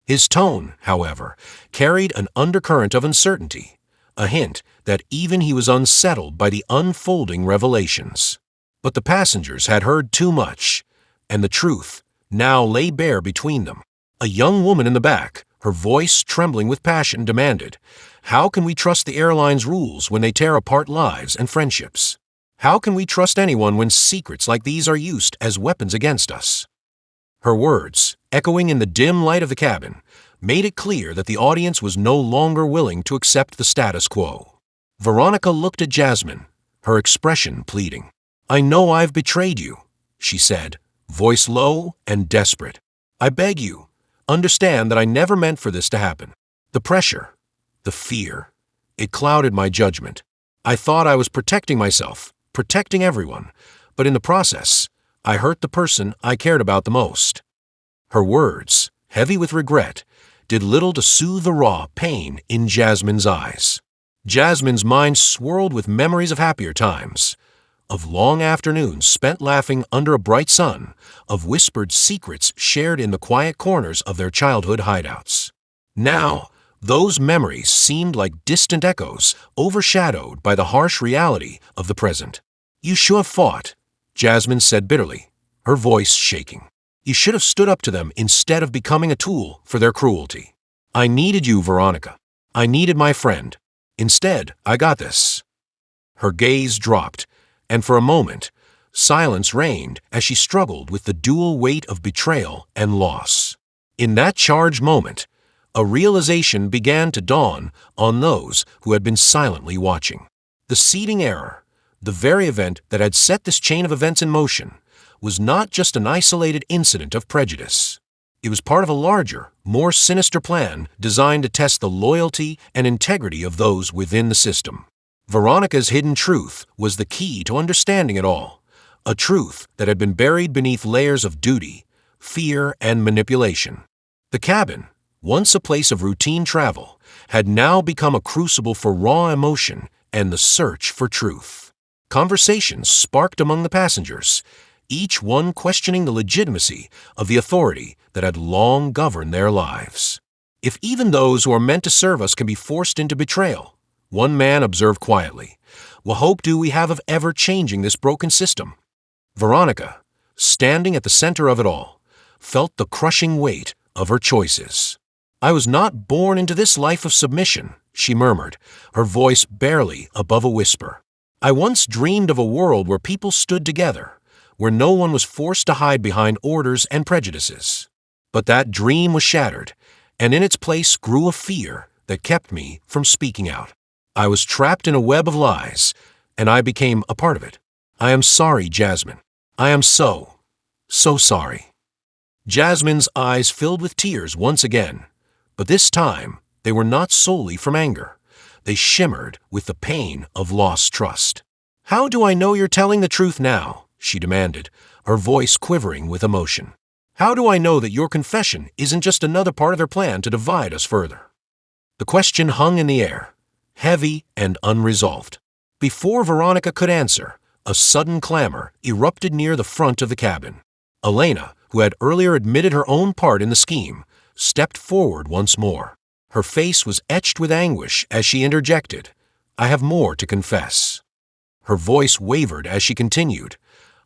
His tone, however, carried an undercurrent of uncertainty, a hint that even he was unsettled by the unfolding revelations. But the passengers had heard too much, and the truth now lay bare between them. A young woman in the back, her voice trembling with passion, demanded, "How can we trust the airline's rules when they tear apart lives and friendships? How can we trust anyone when secrets like these are used as weapons against us?" Her words, echoing in the dim light of the cabin, made it clear that the audience was no longer willing to accept the status quo. Veronica looked at Jasmine, her expression pleading. "I know I've betrayed you," she said, voice low and desperate. "I beg you, understand that I never meant for this to happen. The pressure, the fear, it clouded my judgment. I thought I was protecting myself, protecting everyone, but in the process, I hurt the person I cared about the most." Her words, heavy with regret, did little to soothe the raw pain in Jasmine's eyes. Jasmine's mind swirled with memories of happier times, of long afternoons spent laughing under a bright sun, of whispered secrets shared in the quiet corners of their childhood hideouts. Now, those memories seemed like distant echoes, overshadowed by the harsh reality of the present. "You should have fought," Jasmine said bitterly, her voice shaking. "You should have stood up to them instead of becoming a tool for their cruelty. I needed you, Veronica. I needed my friend. Instead, I got this." Her gaze dropped, and for a moment, silence reigned as she struggled with the dual weight of betrayal and loss. In that charged moment, a realization began to dawn on those who had been silently watching. The seating error, the very event that had set this chain of events in motion, was not just an isolated incident of prejudice. It was part of a larger, more sinister plan designed to test the loyalty and integrity of those within the system. Veronica's hidden truth was the key to understanding it all, a truth that had been buried beneath layers of duty, fear, and manipulation. The cabin, once a place of routine travel, had now become a crucible for raw emotion and the search for truth. Conversations sparked among the passengers, each one questioning the legitimacy of the authority that had long governed their lives. If even those who are meant to serve us can be forced into betrayal, one man observed quietly, what hope do we have of ever changing this broken system? Veronica, standing at the center of it all, felt the crushing weight of her choices. I was not born into this life of submission, she murmured, her voice barely above a whisper. I once dreamed of a world where people stood together, where no one was forced to hide behind orders and prejudices. But that dream was shattered, and in its place grew a fear that kept me from speaking out. I was trapped in a web of lies, and I became a part of it. I am sorry, Jasmine. I am so sorry. Jasmine's eyes filled with tears once again, but this time they were not solely from anger. They shimmered with the pain of lost trust. How do I know you're telling the truth now? She demanded, her voice quivering with emotion. How do I know that your confession isn't just another part of their plan to divide us further? The question hung in the air, heavy and unresolved. Before Veronica could answer, a sudden clamor erupted near the front of the cabin. Elena, who had earlier admitted her own part in the scheme, stepped forward once more. Her face was etched with anguish as she interjected, I have more to confess. Her voice wavered as she continued,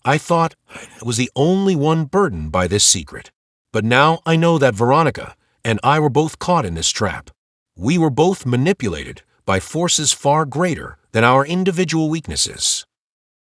I thought I was the only one burdened by this secret. But now I know that Veronica and I were both caught in this trap. We were both manipulated by forces far greater than our individual weaknesses.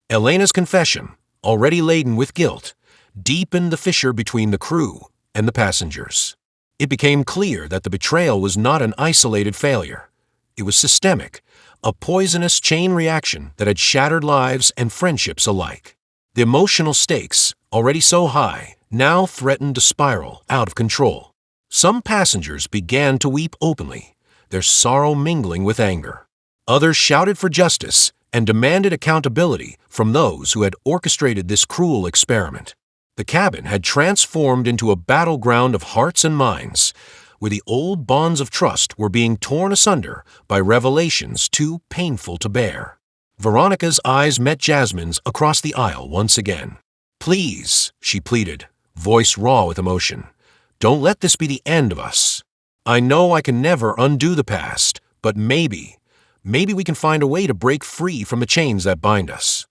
Elena's confession, already laden with guilt, deepened the fissure between the crew and the passengers. It became clear that the betrayal was not an isolated failure. It was systemic, a poisonous chain reaction that had shattered lives and friendships alike. The emotional stakes, already so high, now threatened to spiral out of control. Some passengers began to weep openly, their sorrow mingling with anger. Others shouted for justice and demanded accountability from those who had orchestrated this cruel experiment. The cabin had transformed into a battleground of hearts and minds, where the old bonds of trust were being torn asunder by revelations too painful to bear. Veronica's eyes met Jasmine's across the aisle once again. Please, she pleaded, voice raw with emotion, don't let this be the end of us. I know I can never undo the past, but maybe we can find a way to break free from the chains that bind us.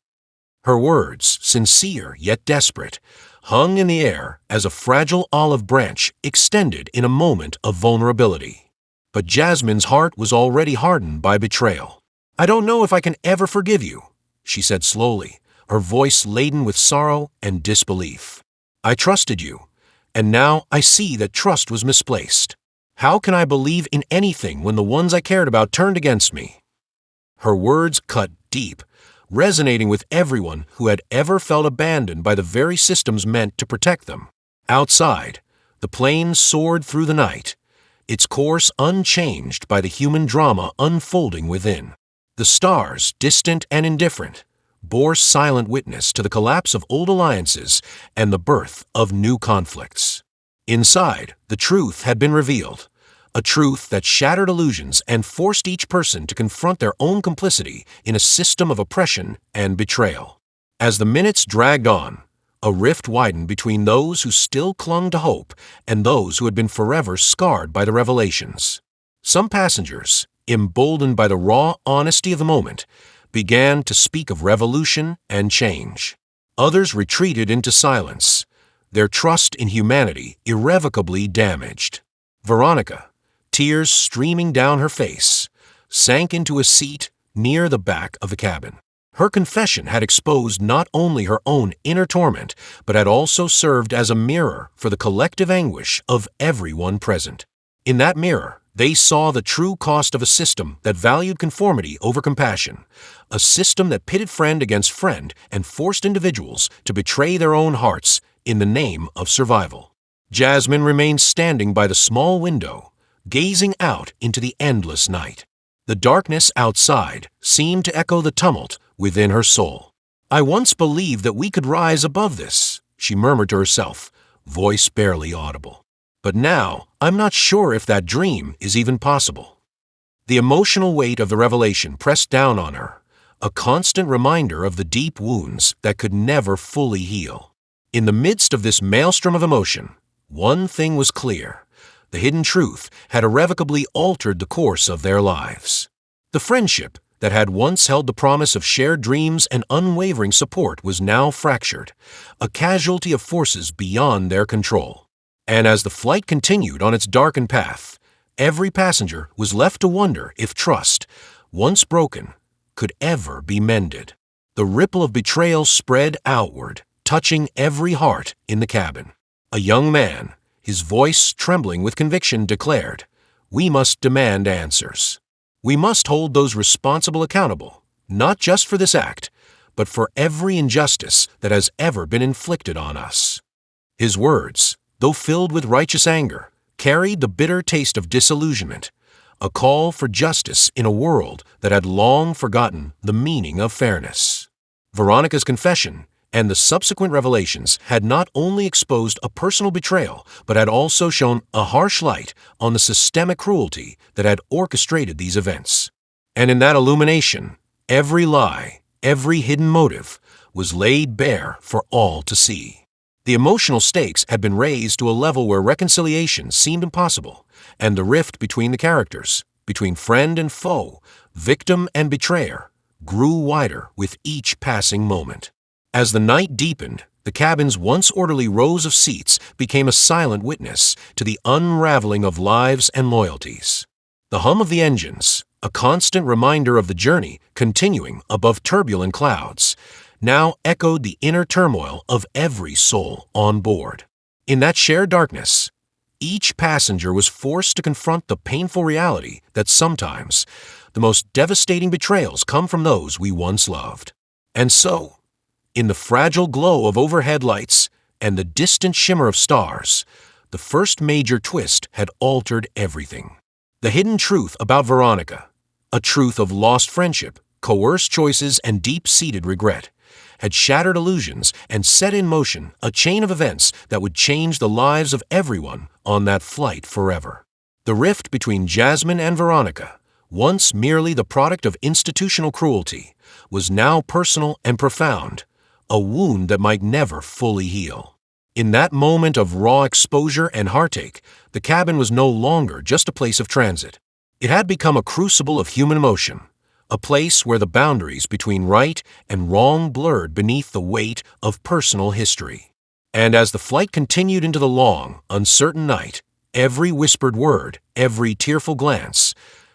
Her words, sincere yet desperate, hung in the air as a fragile olive branch extended in a moment of vulnerability. But Jasmine's heart was already hardened by betrayal. I don't know if I can ever forgive you, she said slowly, her voice laden with sorrow and disbelief. I trusted you, and now I see that trust was misplaced. How can I believe in anything when the ones I cared about turned against me? Her words cut deep, resonating with everyone who had ever felt abandoned by the very systems meant to protect them. Outside, the plane soared through the night, its course unchanged by the human drama unfolding within. The stars, distant and indifferent, bore silent witness to the collapse of old alliances and the birth of new conflicts. Inside, the truth had been revealed, a truth that shattered illusions and forced each person to confront their own complicity in a system of oppression and betrayal. As the minutes dragged on, a rift widened between those who still clung to hope and those who had been forever scarred by the revelations. Some passengers, emboldened by the raw honesty of the moment, began to speak of revolution and change. Others retreated into silence, their trust in humanity irrevocably damaged. Veronica, tears streaming down her face, sank into a seat near the back of the cabin. Her confession had exposed not only her own inner torment, but had also served as a mirror for the collective anguish of everyone present. In that mirror, they saw the true cost of a system that valued conformity over compassion, a system that pitted friend against friend and forced individuals to betray their own hearts in the name of survival. Jasmine remained standing by the small window, gazing out into the endless night. The darkness outside seemed to echo the tumult within her soul. I once believed that we could rise above this, she murmured to herself, voice barely audible. But now, I'm not sure if that dream is even possible. The emotional weight of the revelation pressed down on her, a constant reminder of the deep wounds that could never fully heal. In the midst of this maelstrom of emotion, one thing was clear. The hidden truth had irrevocably altered the course of their lives. The friendship that had once held the promise of shared dreams and unwavering support was now fractured, a casualty of forces beyond their control. And as the flight continued on its darkened path, every passenger was left to wonder if trust, once broken, could ever be mended. The ripple of betrayal spread outward, touching every heart in the cabin. A young man, his voice trembling with conviction, declared, "We must demand answers. We must hold those responsible accountable, not just for this act, but for every injustice that has ever been inflicted on us." His words, though filled with righteous anger, carried the bitter taste of disillusionment, a call for justice in a world that had long forgotten the meaning of fairness. Veronica's confession and the subsequent revelations had not only exposed a personal betrayal, but had also shown a harsh light on the systemic cruelty that had orchestrated these events. And in that illumination, every lie, every hidden motive, was laid bare for all to see. The emotional stakes had been raised to a level where reconciliation seemed impossible, and the rift between the characters, between friend and foe, victim and betrayer, grew wider with each passing moment. As the night deepened, the cabin's once orderly rows of seats became a silent witness to the unraveling of lives and loyalties. The hum of the engines, a constant reminder of the journey continuing above turbulent clouds, now echoed the inner turmoil of every soul on board. In that shared darkness, each passenger was forced to confront the painful reality that sometimes the most devastating betrayals come from those we once loved. And so, in the fragile glow of overhead lights and the distant shimmer of stars, the first major twist had altered everything. The hidden truth about Veronica, a truth of lost friendship, coerced choices, and deep-seated regret, had shattered illusions and set in motion a chain of events that would change the lives of everyone on that flight forever. The rift between Jasmine and Veronica, once merely the product of institutional cruelty, was now personal and profound, a wound that might never fully heal. In that moment of raw exposure and heartache, the cabin was no longer just a place of transit. It had become a crucible of human emotion, a place where the boundaries between right and wrong blurred beneath the weight of personal history. And as the flight continued into the long, uncertain night, every whispered word, every tearful glance,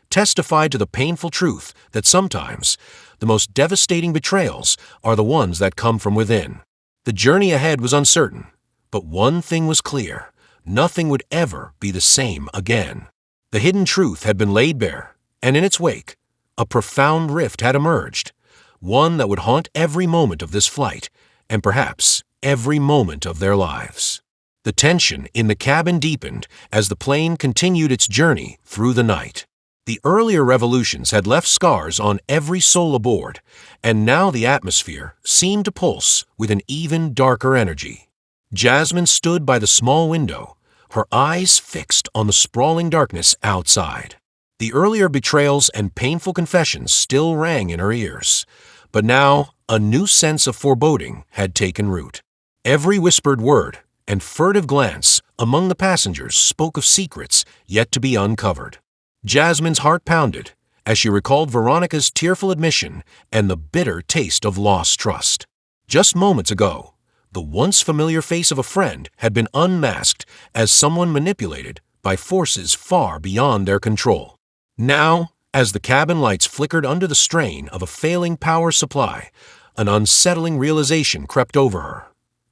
testified to the painful truth that sometimes the most devastating betrayals are the ones that come from within. The journey ahead was uncertain, but one thing was clear: nothing would ever be the same again. The hidden truth had been laid bare, and in its wake, a profound rift had emerged, one that would haunt every moment of this flight, and perhaps every moment of their lives. The tension in the cabin deepened as the plane continued its journey through the night. The earlier revolutions had left scars on every soul aboard, and now the atmosphere seemed to pulse with an even darker energy. Jasmine stood by the small window, her eyes fixed on the sprawling darkness outside. The earlier betrayals and painful confessions still rang in her ears, but now a new sense of foreboding had taken root. Every whispered word and furtive glance among the passengers spoke of secrets yet to be uncovered. Jasmine's heart pounded as she recalled Veronica's tearful admission and the bitter taste of lost trust. Just moments ago, the once familiar face of a friend had been unmasked as someone manipulated by forces far beyond their control. Now, as the cabin lights flickered under the strain of a failing power supply, an unsettling realization crept over her.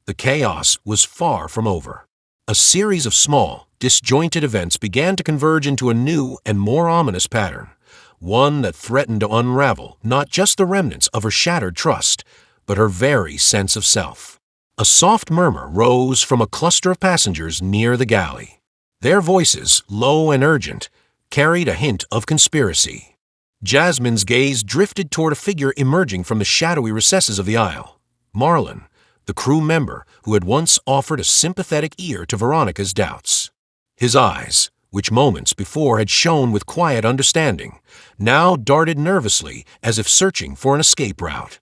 The chaos was far from over. A series of small, disjointed events began to converge into a new and more ominous pattern, one that threatened to unravel not just the remnants of her shattered trust, but her very sense of self. A soft murmur rose from a cluster of passengers near the galley. Their voices, low and urgent, carried a hint of conspiracy. Jasmine's gaze drifted toward a figure emerging from the shadowy recesses of the aisle. Marlon, the crew member who had once offered a sympathetic ear to Veronica's doubts. His eyes, which moments before had shone with quiet understanding, now darted nervously as if searching for an escape route.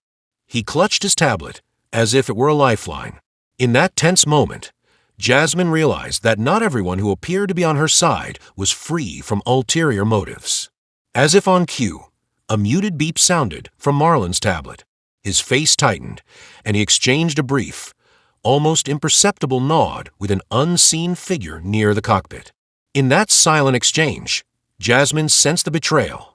He clutched his tablet as if it were a lifeline, In that tense moment, Jasmine realized that not everyone who appeared to be on her side was free from ulterior motives. As if on cue, a muted beep sounded from Marlon's tablet. His face tightened, and he exchanged a brief, almost imperceptible nod with an unseen figure near the cockpit. In that silent exchange, Jasmine sensed the betrayal.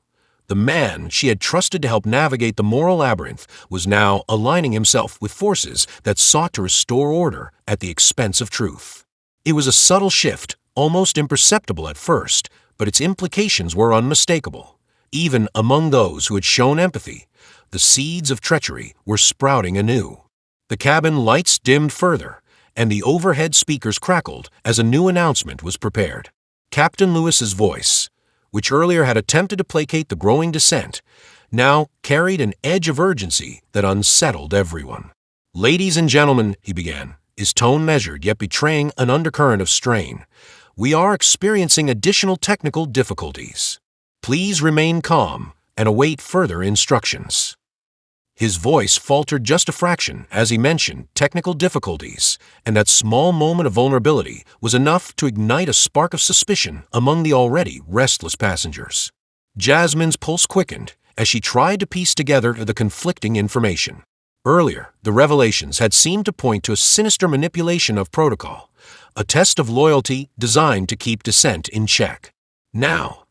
The man she had trusted to help navigate the moral labyrinth was now aligning himself with forces that sought to restore order at the expense of truth. It was a subtle shift, almost imperceptible at first, but its implications were unmistakable. Even among those who had shown empathy, the seeds of treachery were sprouting anew. The cabin lights dimmed further, and the overhead speakers crackled as a new announcement was prepared. Captain Lewis's voice, which earlier had attempted to placate the growing dissent, now carried an edge of urgency that unsettled everyone. "Ladies and gentlemen," he began, his tone measured yet betraying an undercurrent of strain, "we are experiencing additional technical difficulties. Please remain calm and await further instructions." His voice faltered just a fraction as he mentioned technical difficulties, and that small moment of vulnerability was enough to ignite a spark of suspicion among the already restless passengers. Jasmine's pulse quickened as she tried to piece together the conflicting information. Earlier, the revelations had seemed to point to a sinister manipulation of protocol, a test of loyalty designed to keep dissent in check. Now,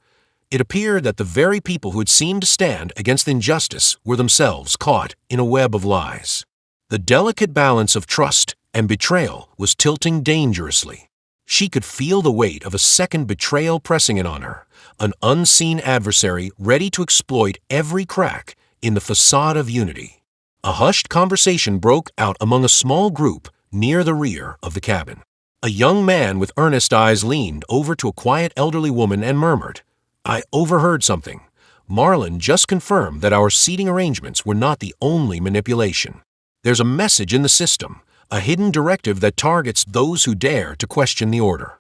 it appeared that the very people who had seemed to stand against injustice were themselves caught in a web of lies. The delicate balance of trust and betrayal was tilting dangerously. She could feel the weight of a second betrayal pressing in on her, an unseen adversary ready to exploit every crack in the facade of unity. A hushed conversation broke out among a small group near the rear of the cabin. A young man with earnest eyes leaned over to a quiet elderly woman and murmured, "I overheard something. Marlon just confirmed that our seating arrangements were not the only manipulation. There's a message in the system, a hidden directive that targets those who dare to question the order."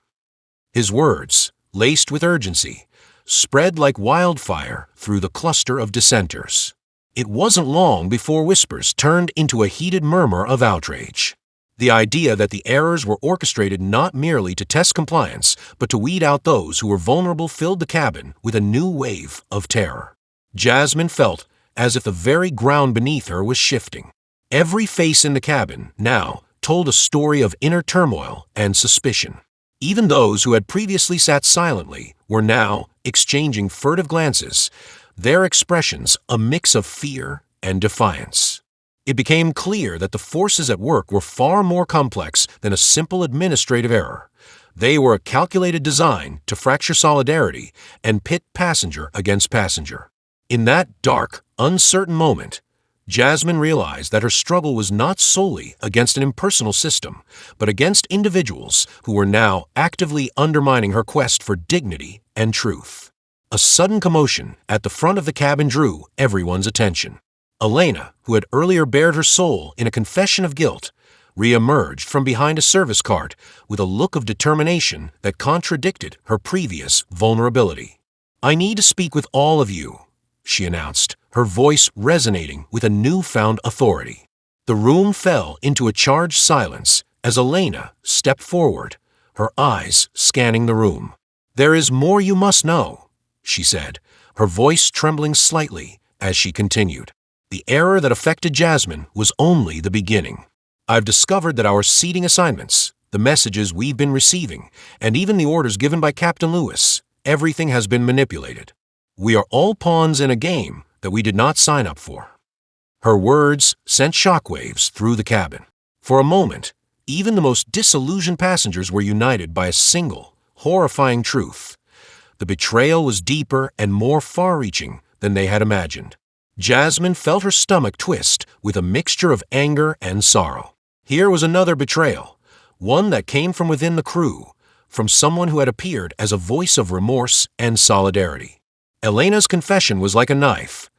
His words, laced with urgency, spread like wildfire through the cluster of dissenters. It wasn't long before whispers turned into a heated murmur of outrage. The idea that the errors were orchestrated not merely to test compliance, but to weed out those who were vulnerable filled the cabin with a new wave of terror. Jasmine felt as if the very ground beneath her was shifting. Every face in the cabin now told a story of inner turmoil and suspicion. Even those who had previously sat silently were now exchanging furtive glances, their expressions a mix of fear and defiance. It became clear that the forces at work were far more complex than a simple administrative error. They were a calculated design to fracture solidarity and pit passenger against passenger. In that dark, uncertain moment, Jasmine realized that her struggle was not solely against an impersonal system, but against individuals who were now actively undermining her quest for dignity and truth. A sudden commotion at the front of the cabin drew everyone's attention. Elena, who had earlier bared her soul in a confession of guilt, re-emerged from behind a service cart with a look of determination that contradicted her previous vulnerability. "I need to speak with all of you," she announced, her voice resonating with a newfound authority. The room fell into a charged silence as Elena stepped forward, her eyes scanning the room. "There is more you must know," she said, her voice trembling slightly as she continued. "The error that affected Jasmine was only the beginning. I've discovered that our seating assignments, the messages we've been receiving, and even the orders given by Captain Lewis, everything has been manipulated. We are all pawns in a game that we did not sign up for." Her words sent shockwaves through the cabin. For a moment, even the most disillusioned passengers were united by a single, horrifying truth. The betrayal was deeper and more far-reaching than they had imagined. Jasmine felt her stomach twist with a mixture of anger and sorrow. Here was another betrayal, one that came from within the crew, from someone who had appeared as a voice of remorse and solidarity. Elena's confession was like a knife,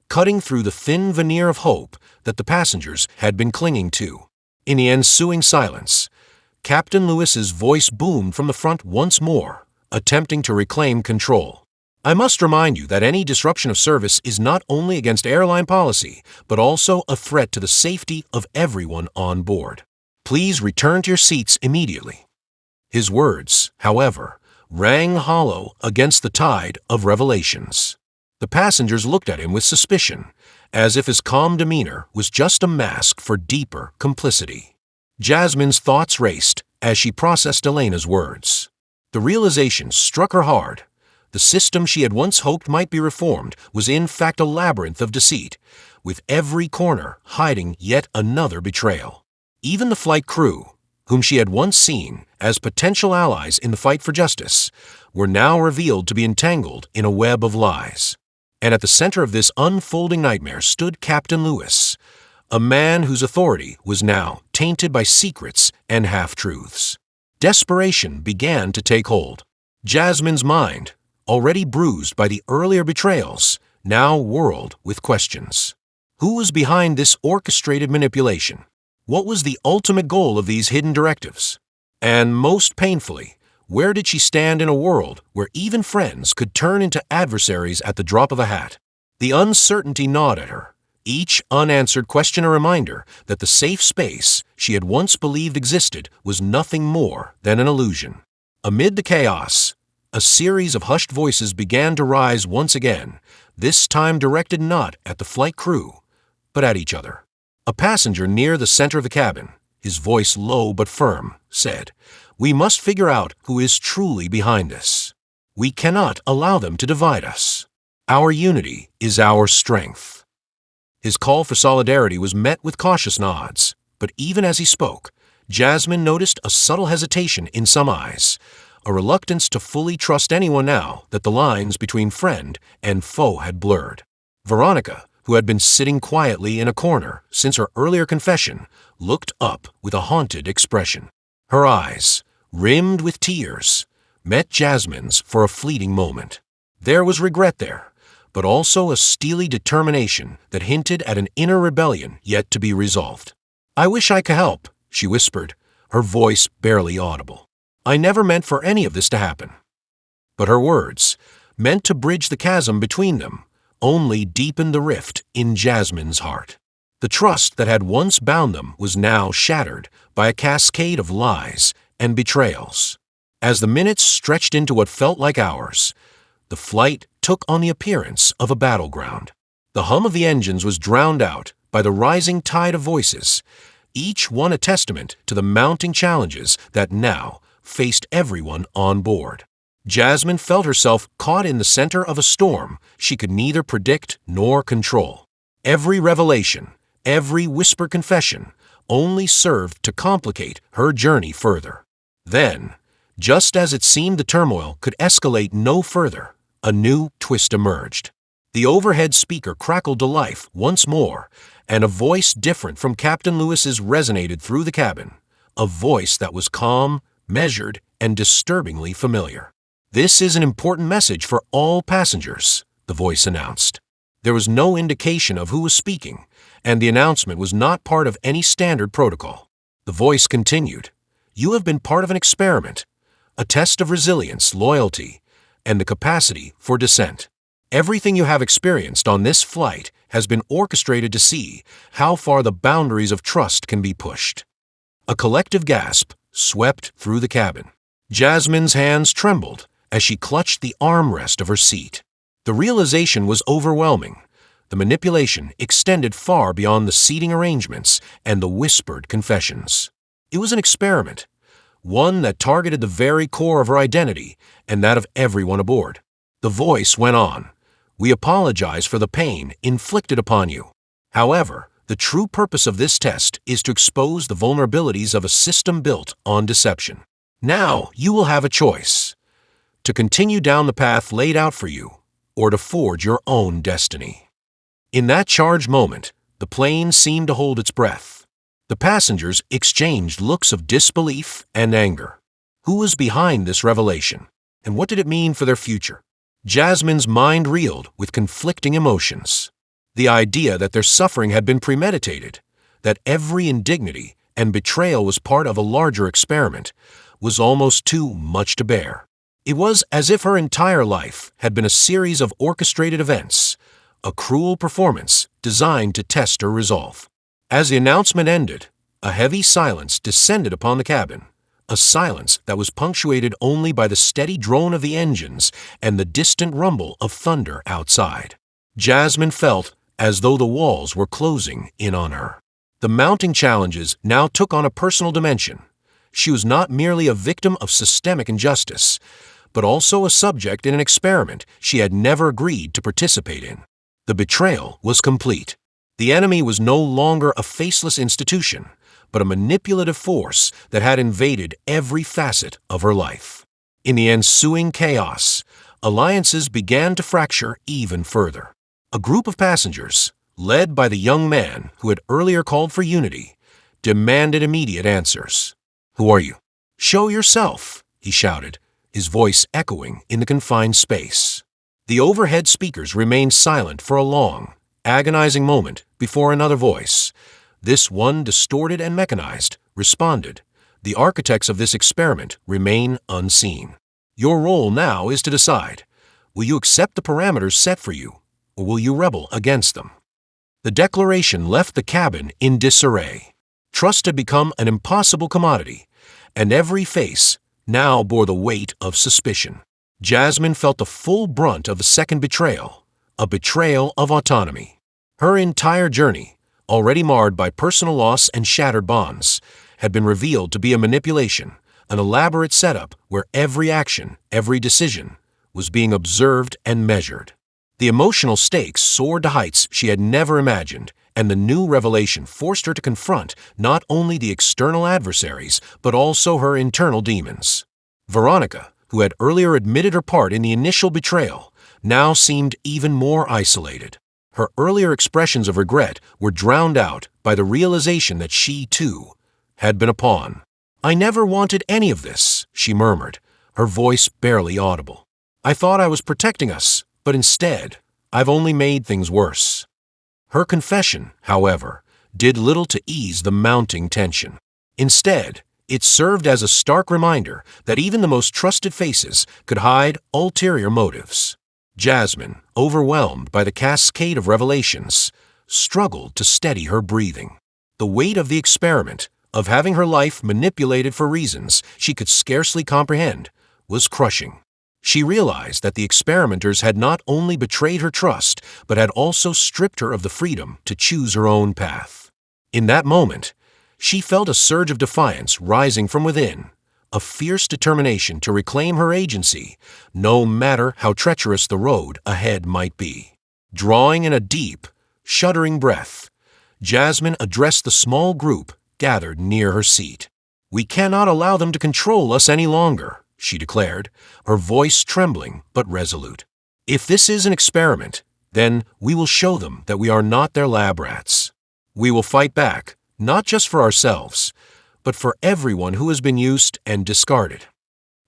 cutting through the thin veneer of hope that the passengers had been clinging to. In the ensuing silence, Captain Lewis's voice boomed from the front once more, attempting to reclaim control. "I must remind you that any disruption of service is not only against airline policy, but also a threat to the safety of everyone on board. Please return to your seats immediately." His words, however, rang hollow against the tide of revelations. The passengers looked at him with suspicion, as if his calm demeanor was just a mask for deeper complicity. Jasmine's thoughts raced as she processed Elena's words. The realization struck her hard. The system she had once hoped might be reformed was in fact a labyrinth of deceit, with every corner hiding yet another betrayal. Even the flight crew, whom she had once seen as potential allies in the fight for justice, were now revealed to be entangled in a web of lies. And at the center of this unfolding nightmare stood Captain Lewis, a man whose authority was now tainted by secrets and half-truths. Desperation began to take hold. Jasmine's mind, already bruised by the earlier betrayals, now whirled with questions. Who was behind this orchestrated manipulation? What was the ultimate goal of these hidden directives? And most painfully, where did she stand in a world where even friends could turn into adversaries at the drop of a hat? The uncertainty gnawed at her, each unanswered question a reminder that the safe space she had once believed existed was nothing more than an illusion. Amid the chaos, a series of hushed voices began to rise once again, this time directed not at the flight crew, but at each other. A passenger near the center of the cabin, his voice low but firm, said, "We must figure out who is truly behind this. We cannot allow them to divide us. Our unity is our strength." His call for solidarity was met with cautious nods, but even as he spoke, Jasmine noticed a subtle hesitation in some eyes, a reluctance to fully trust anyone now that the lines between friend and foe had blurred. Veronica, who had been sitting quietly in a corner since her earlier confession, looked up with a haunted expression. Her eyes, rimmed with tears, met Jasmine's for a fleeting moment. There was regret there, but also a steely determination that hinted at an inner rebellion yet to be resolved. "I wish I could help," she whispered, her voice barely audible. "I never meant for any of this to happen." But her words, meant to bridge the chasm between them, only deepened the rift in Jasmine's heart. The trust that had once bound them was now shattered by a cascade of lies and betrayals. As the minutes stretched into what felt like hours, the flight took on the appearance of a battleground. The hum of the engines was drowned out by the rising tide of voices, each one a testament to the mounting challenges that now faced everyone on board. Jasmine felt herself caught in the center of a storm she could neither predict nor control. Every revelation, every whispered confession, only served to complicate her journey further. Then, just as it seemed the turmoil could escalate no further, a new twist emerged. The overhead speaker crackled to life once more, and a voice different from Captain Lewis's resonated through the cabin, a voice that was calm, measured, and disturbingly familiar. "This is an important message for all passengers," the voice announced. There was no indication of who was speaking, and the announcement was not part of any standard protocol. The voice continued, "You have been part of an experiment, a test of resilience, loyalty, and the capacity for dissent. Everything you have experienced on this flight has been orchestrated to see how far the boundaries of trust can be pushed." A collective gasp swept through the cabin. Jasmine's hands trembled as she clutched the armrest of her seat. The realization was overwhelming. The manipulation extended far beyond the seating arrangements and the whispered confessions. It was an experiment, one that targeted the very core of her identity and that of everyone aboard. The voice went on, "We apologize for the pain inflicted upon you. However, the true purpose of this test is to expose the vulnerabilities of a system built on deception. Now you will have a choice: to continue down the path laid out for you, or to forge your own destiny." In that charged moment, the plane seemed to hold its breath. The passengers exchanged looks of disbelief and anger. Who was behind this revelation, and what did it mean for their future? Jasmine's mind reeled with conflicting emotions. The idea that their suffering had been premeditated, that every indignity and betrayal was part of a larger experiment, was almost too much to bear. It was as if her entire life had been a series of orchestrated events, a cruel performance designed to test her resolve. As the announcement ended, A heavy silence descended upon the cabin, a silence that was punctuated only by the steady drone of the engines and the distant rumble of thunder outside. Jasmine felt as though the walls were closing in on her. The mounting challenges now took on a personal dimension. She was not merely a victim of systemic injustice, but also a subject in an experiment she had never agreed to participate in. The betrayal was complete. The enemy was no longer a faceless institution, but a manipulative force that had invaded every facet of her life. In the ensuing chaos, alliances began to fracture even further. A group of passengers, led by the young man who had earlier called for unity, demanded immediate answers. "Who are you?" "Show yourself," he shouted, his voice echoing in the confined space. The overhead speakers remained silent for a long, agonizing moment before another voice, this one distorted and mechanized, responded. "The architects of this experiment remain unseen. Your role now is to decide. Will you accept the parameters set for you, or will you rebel against them?" The declaration left the cabin in disarray. Trust had become an impossible commodity, and every face now bore the weight of suspicion. Jasmine felt the full brunt of the second betrayal, a betrayal of autonomy. Her entire journey, already marred by personal loss and shattered bonds, had been revealed to be a manipulation, an elaborate setup where every action, every decision, was being observed and measured. The emotional stakes soared to heights she had never imagined, and the new revelation forced her to confront not only the external adversaries, but also her internal demons. Veronica, who had earlier admitted her part in the initial betrayal, now seemed even more isolated. Her earlier expressions of regret were drowned out by the realization that she, too, had been a pawn. "I never wanted any of this," she murmured, her voice barely audible. "I thought I was protecting us, but instead, I've only made things worse." Her confession, however, did little to ease the mounting tension. Instead, it served as a stark reminder that even the most trusted faces could hide ulterior motives. Jasmine, overwhelmed by the cascade of revelations, struggled to steady her breathing. The weight of the experiment, of having her life manipulated for reasons she could scarcely comprehend, was crushing. She realized that the experimenters had not only betrayed her trust, but had also stripped her of the freedom to choose her own path. In that moment, she felt a surge of defiance rising from within, a fierce determination to reclaim her agency, no matter how treacherous the road ahead might be. Drawing in a deep, shuddering breath, Jasmine addressed the small group gathered near her seat. "We cannot allow them to control us any longer," she declared, her voice trembling but resolute. "If this is an experiment, then we will show them that we are not their lab rats. We will fight back, not just for ourselves, but for everyone who has been used and discarded."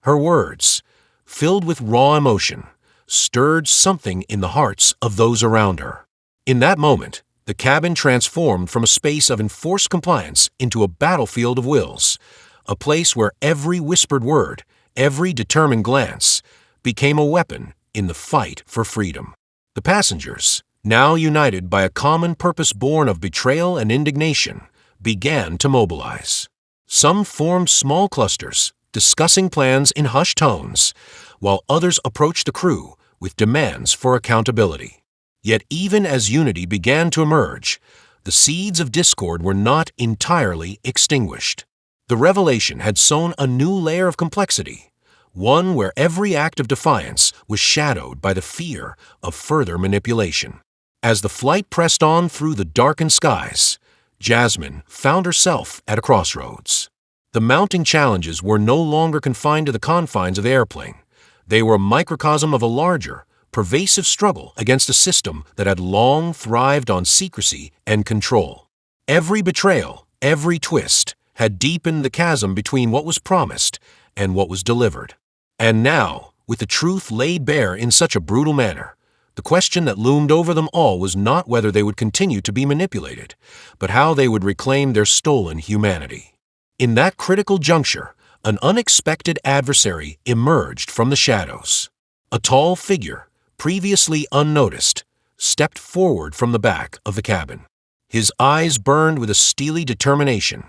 Her words, filled with raw emotion, stirred something in the hearts of those around her. In that moment, the cabin transformed from a space of enforced compliance into a battlefield of wills, a place where every whispered word, every determined glance, became a weapon in the fight for freedom. The passengers, now united by a common purpose born of betrayal and indignation, began to mobilize. Some formed small clusters, discussing plans in hushed tones, while others approached the crew with demands for accountability. Yet even as unity began to emerge, the seeds of discord were not entirely extinguished. The revelation had sown a new layer of complexity, one where every act of defiance was shadowed by the fear of further manipulation. As the flight pressed on through the darkened skies, Jasmine found herself at a crossroads. The mounting challenges were no longer confined to the confines of the airplane. They were a microcosm of a larger, pervasive struggle against a system that had long thrived on secrecy and control. Every betrayal, every twist, had deepened the chasm between what was promised and what was delivered. And now, with the truth laid bare in such a brutal manner, the question that loomed over them all was not whether they would continue to be manipulated, but how they would reclaim their stolen humanity. In that critical juncture, an unexpected adversary emerged from the shadows. A tall figure, previously unnoticed, stepped forward from the back of the cabin. His eyes burned with a steely determination,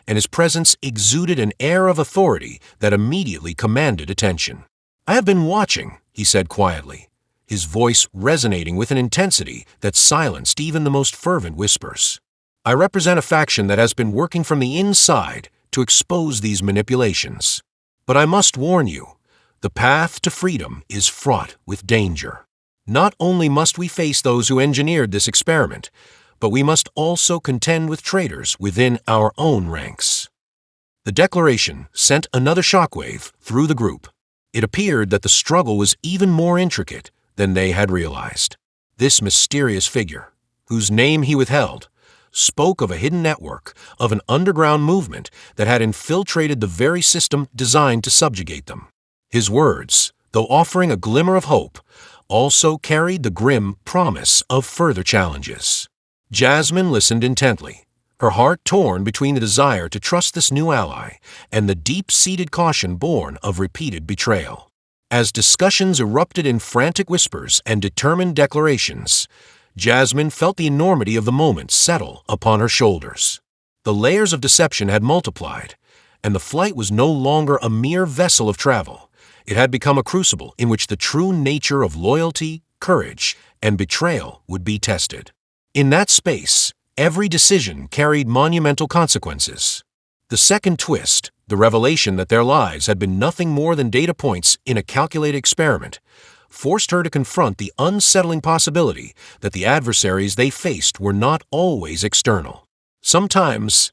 and his presence exuded an air of authority that immediately commanded attention. "I have been watching," he said quietly, his voice resonating with an intensity that silenced even the most fervent whispers. "I represent a faction that has been working from the inside to expose these manipulations. But I must warn you, the path to freedom is fraught with danger. Not only must we face those who engineered this experiment, but we must also contend with traitors within our own ranks." The declaration sent another shockwave through the group. It appeared that the struggle was even more intricate than they had realized. This mysterious figure, whose name he withheld, spoke of a hidden network, of an underground movement that had infiltrated the very system designed to subjugate them. His words, though offering a glimmer of hope, also carried the grim promise of further challenges. Jasmine listened intently, her heart torn between the desire to trust this new ally and the deep-seated caution born of repeated betrayal. As discussions erupted in frantic whispers and determined declarations, Jasmine felt the enormity of the moment settle upon her shoulders. The layers of deception had multiplied, and the flight was no longer a mere vessel of travel. It had become a crucible in which the true nature of loyalty, courage, and betrayal would be tested. In that space, every decision carried monumental consequences. The second twist, the revelation that their lives had been nothing more than data points in a calculated experiment, forced her to confront the unsettling possibility that the adversaries they faced were not always external. Sometimes,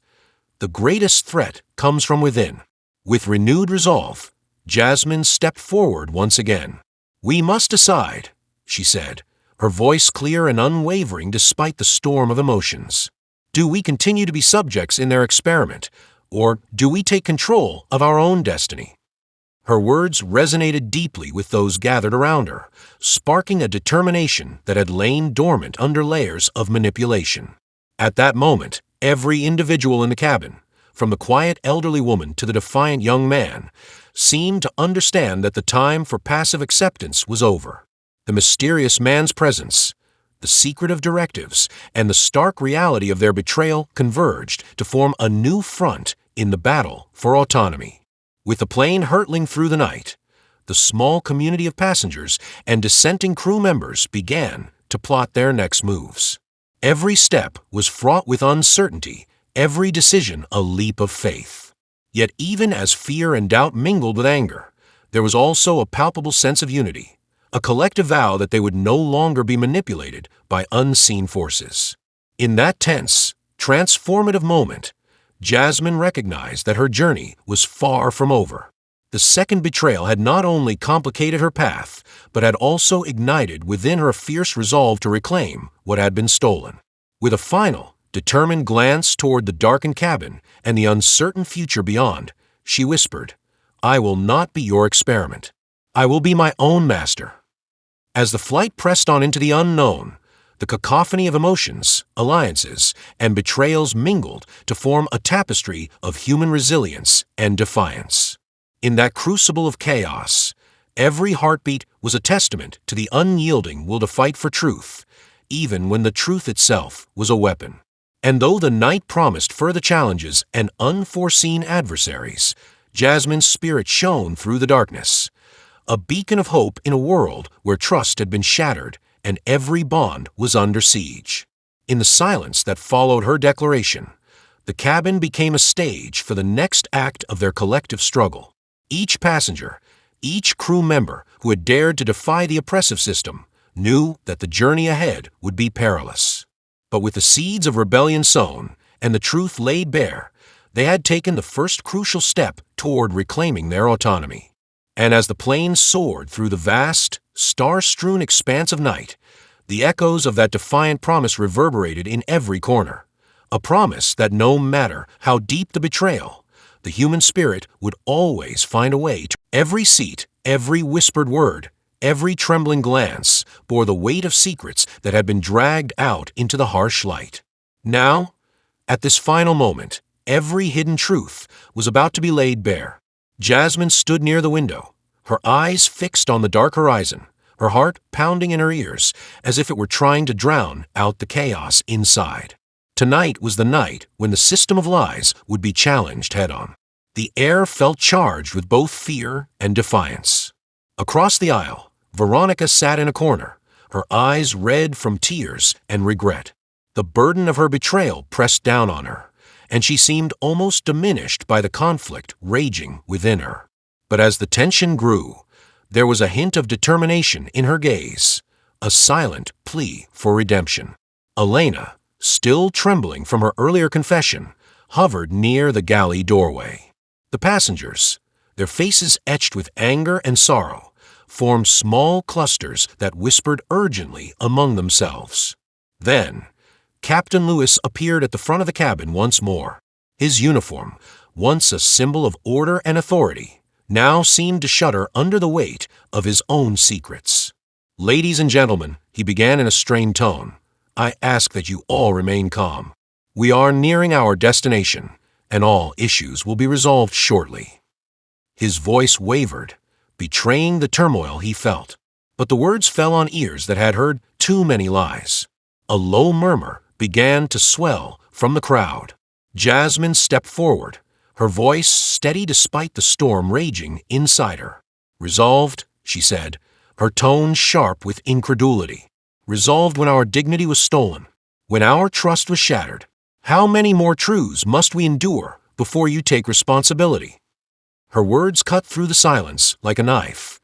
the greatest threat comes from within. With renewed resolve, Jasmine stepped forward once again. "We must decide," she said, her voice clear and unwavering despite the storm of emotions. "Do we continue to be subjects in their experiment, or do we take control of our own destiny?" Her words resonated deeply with those gathered around her, sparking a determination that had lain dormant under layers of manipulation. At that moment, every individual in the cabin, from the quiet elderly woman to the defiant young man, seemed to understand that the time for passive acceptance was over. The mysterious man's presence, the secretive directives, and the stark reality of their betrayal converged to form a new front in the battle for autonomy. With the plane hurtling through the night, the small community of passengers and dissenting crew members began to plot their next moves. Every step was fraught with uncertainty, every decision a leap of faith. Yet even as fear and doubt mingled with anger, there was also a palpable sense of unity, a collective vow that they would no longer be manipulated by unseen forces. In that tense, transformative moment, Jasmine recognized that her journey was far from over. The second betrayal had not only complicated her path, but had also ignited within her a fierce resolve to reclaim what had been stolen. With a final, determined glance toward the darkened cabin and the uncertain future beyond, she whispered, "I will not be your experiment. I will be my own master." As the flight pressed on into the unknown, the cacophony of emotions, alliances, and betrayals mingled to form a tapestry of human resilience and defiance. In that crucible of chaos, every heartbeat was a testament to the unyielding will to fight for truth, even when the truth itself was a weapon. And though the night promised further challenges and unforeseen adversaries, Jasmine's spirit shone through the darkness, a beacon of hope in a world where trust had been shattered and every bond was under siege. In the silence that followed her declaration, the cabin became a stage for the next act of their collective struggle. Each passenger, each crew member who had dared to defy the oppressive system, knew that the journey ahead would be perilous. But with the seeds of rebellion sown and the truth laid bare, they had taken the first crucial step toward reclaiming their autonomy. And as the plane soared through the vast, star-strewn expanse of night, the echoes of that defiant promise reverberated in every corner. A promise that no matter how deep the betrayal, the human spirit would always find a way to. Every seat, every whispered word, every trembling glance bore the weight of secrets that had been dragged out into the harsh light. Now, at this final moment, every hidden truth was about to be laid bare. Jasmine stood near the window, her eyes fixed on the dark horizon, her heart pounding in her ears as if it were trying to drown out the chaos inside. Tonight was the night when the system of lies would be challenged head-on. The air felt charged with both fear and defiance. Across the aisle, Veronica sat in a corner, her eyes red from tears and regret. The burden of her betrayal pressed down on her, and she seemed almost diminished by the conflict raging within her. But as the tension grew, there was a hint of determination in her gaze, a silent plea for redemption. Elena, still trembling from her earlier confession, hovered near the galley doorway. The passengers, their faces etched with anger and sorrow, formed small clusters that whispered urgently among themselves. Then, Captain Lewis appeared at the front of the cabin once more. His uniform, once a symbol of order and authority, now seemed to shudder under the weight of his own secrets. "Ladies and gentlemen," he began in a strained tone, "I ask that you all remain calm. We are nearing our destination, and all issues will be resolved shortly." His voice wavered, betraying the turmoil he felt, but the words fell on ears that had heard too many lies. A low murmur began to swell from the crowd. Jasmine stepped forward, her voice steady despite the storm raging inside her. "Resolved," she said, her tone sharp with incredulity. "Resolved when our dignity was stolen, when our trust was shattered. How many more truths must we endure before you take responsibility?" Her words cut through the silence like a knife,